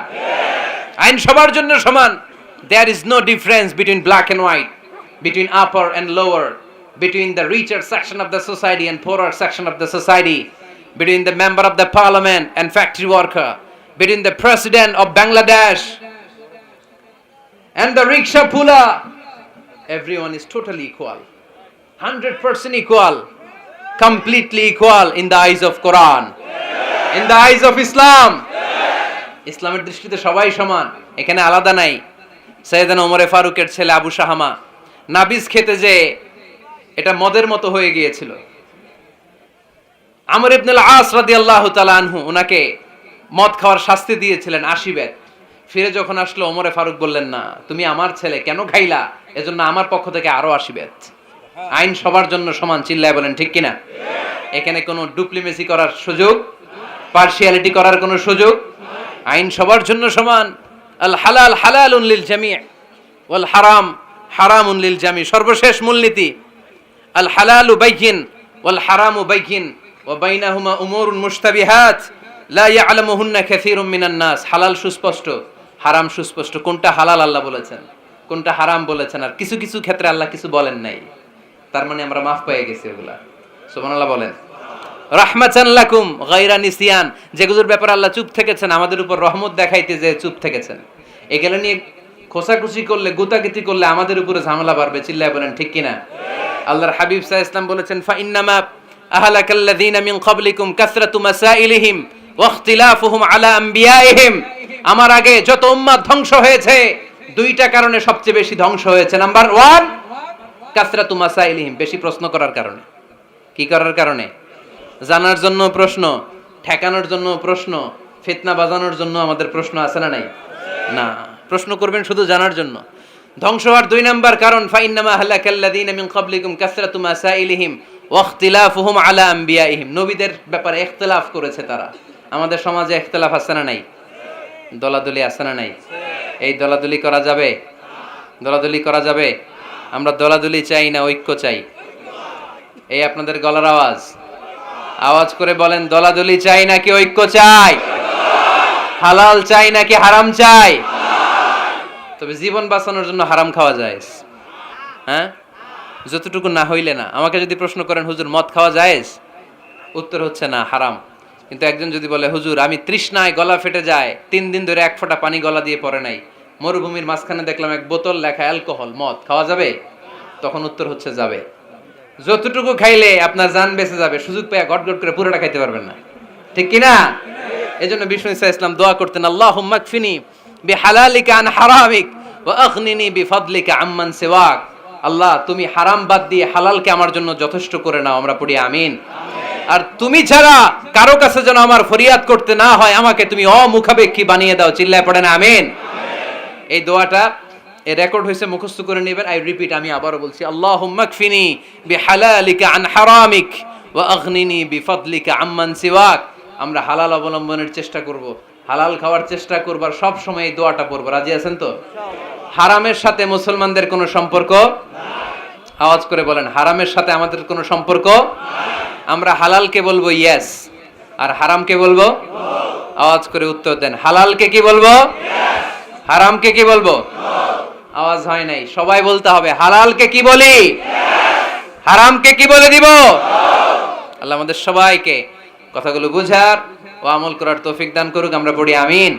আইন সবার জন্য সমান। There is no difference between black and white, between upper and lower, between the richer section of the society and poorer section of the society, between the member of the parliament and factory worker, between the president of Bangladesh and the rickshaw puller. Everyone is totally equal, 100% equal, completely equal in the eyes of Quran, in the eyes of Islam. ইসলামের দৃষ্টিতে সবাই সমান, এখানে আলাদা নাই। সাইয়েদনা ওমরে ফারুকের ছেলে আবু শাহামা নাবিজ খেতে যে এটা মদের মতো হয়ে গিয়েছিল। আমর ইবনে আল আস রাদিয়াল্লাহু তাআলা আনহু ওনাকে মদ খাওয়ার শাস্তি দিয়েছিলেন 80 বেত। ফিরে যখন আসলো, ওমরে ফারুক বললেন, না, তুমি আমার ছেলে কেন খাইলা, এজন্য আমার পক্ষ থেকে আরো 80 বেত। আইন সবার জন্য সমান। চিল্লায় বলেন ঠিক কিনা? এখানে কোনো ডুপ্লিমেসি করার সুযোগ, পার্সিয়ালিটি করার কোনো সুযোগ, আইন সবার জন্য সমান। আল হালাল হালালুন লিল জামি' ওয়াল হারাম হারামুন লিল জামি'। সর্বশেষ মূলনীতি, আল হালালু বাইয়িন ওয়াল হারামু বাইয়িন ওয়া বাইনাহুমা উমুরুন মুশতাবিহাত লা ইয়ালামুহুন্না কাসীরুম মিনান নাস। হালাল সুস্পষ্ট, হারাম সুস্পষ্ট। কোনটা হালাল আল্লাহ বলেছেন, কোনটা হারাম বলেছেন, আর কিছু কিছু ক্ষেত্রে আল্লাহ কিছু বলেন নাই। তার মানে আমরা মাফ পেয়ে গেছি ওগুলা। সুবহানাল্লাহ বলেন। রাহমাতান লাকুম গায়রা নিসিয়ান, যেগুলোর ব্যাপারে আল্লাহ চুপ থেকেছেন, আমাদের উপর রহমত দেখাইতে যে চুপ থেকেছেন। এগুলো নিয়ে খোসাখুশি করলে, গুতাগুতি করলে আমাদের উপরে ঝামেলা বাড়বে। চিল্লায় বলেন ঠিক কিনা? আল্লাহর হাবিব সাল্লাল্লাহু আলাইহি ওয়াসাল্লাম বলেছেন, ফা ইন্নামা আহলাকাল্লাযীনা মিন ক্বাবলিকুম কাসরাতু মাসাইলিহিম ওয়া ইখতিলাফুহুম আলা আমবিয়াইহিম। আমার আগে যত উম্মাত ধ্বংস হয়েছে, 2টা কারণে সবচেয়ে বেশি ধ্বংস হয়েছে। নাম্বার 1, কাসরাতু মাসাইলিহিম, বেশি প্রশ্ন করার কারণে। কি করার কারণে? জানার জন্য প্রশ্ন, ঠেকানোর জন্য প্রশ্ন, ফিতনা বাজানোর জন্য আমাদের প্রশ্ন আছে না নাই? না, প্রশ্ন করবেন শুধু জানার জন্য। ধ্বংস হওয়ার 2 নাম্বার কারণ, ফাইন্নামা আহলাকাল্লাযীনা মিন ক্বাবলিকুম কাসরাতু মাসাইলিহিম ওয়া ইখতিলাফুহুম আলা আমবিয়াইহিম। নবীদের ব্যাপারে ইখতিলাফ করেছে তারা। আমাদের সমাজে ইখতিলাফ আছে না নাই? দলাদলি আছে না নাই? এই দলাদলি করা যাবে? দলাদলি করা যাবে? আমরা দলাদলি চাই না ঐক্য চাই? এই আপনাদের গলার আওয়াজ। আওয়াজ করে বলেন, দলাদলি চাই নাকি ঐক্য চাই? হালাল চাই নাকি হারাম চাই? তবে জীবন বাঁচানোর জন্য হারাম খাওয়া যায়, হ্যাঁ, যতটুকু না হইলে না। আমাকে যদি প্রশ্ন করেন, হুজুর মদ খাওয়া যায়? উত্তর হচ্ছে না, হারাম। কিন্তু একজন যদি বলে, হুজুর আমি তৃষ্ণায় গলা ফেটে যায়, 3 দিন ধরে এক ফোঁটা পানি গলা দিয়ে পড়ে নাই, মরুভূমির মাঝখানে দেখলাম এক বোতল লেখা অ্যালকোহল, মদ খাওয়া যাবে? তখন উত্তর হচ্ছে যাবে। যতটুকু খাইলে আপনার জান বেঁচে যাবে, সুযোগ পেয়ে গটগট করে পুরোটা খাইতে পারবেন না, ঠিক কি না? এজন্য বিষ্ণু ইসা ইসলাম দোয়া করতেন, আল্লাহুম্মা কফিনি বিহালালিকা আন হারামিক ওয়া আগনিনি বিফাদলিকা আম্মান সিওয়াক। আল্লাহ, তুমি হারাম বাদ দিয়ে হালালকে আমার জন্য যথেষ্ট করে নাও। আমরা পড়ি আমিন। আর তুমি ছাড়া কারো কাছে যেন আমার ফরিয়াদ করতে না হয়, আমাকে তুমি অমুখাপেক্ষী বানিয়ে দাও। চিল্লায় পড়েন আমিন। এই দোয়াটা এই রেকর্ড হয়েছে, মুখস্থ করে নেবেন। আই রিপিট, আমি আবারও বলছি, আল্লাহুম্মা কফিনি বিহালালিকা আন হারামিক ওয়া আগনিনি বিফাদলিকা আম্মান সিওয়াক। আমরা হালাল অবলম্বনের চেষ্টা করব, হালাল খাওয়ার চেষ্টা করব, আর সব সময় এই দোয়াটা পড়ব। রাজি আছেন তো? হারামের সাথে মুসলমানদের কোনো সম্পর্ক? আওয়াজ করে বলেন, হারামের সাথে আমাদের কোনো সম্পর্ক? আমরা হালালকে বলবো ইয়েস, আর হারামকে বলবো? আওয়াজ করে উত্তর দেন, হালালকে কি বলবো? হারামকে কি বলবো? আওয়াজ হয় নাই, সবাই বলতে হবে, হালালকে কি বলি, হারামকে কি বলে দিব? আল্লাহ আমাদের সবাইকে কথাগুলো বুঝার ও আমল করার তৌফিক দান করুক। আমরা পড়ি আমিন।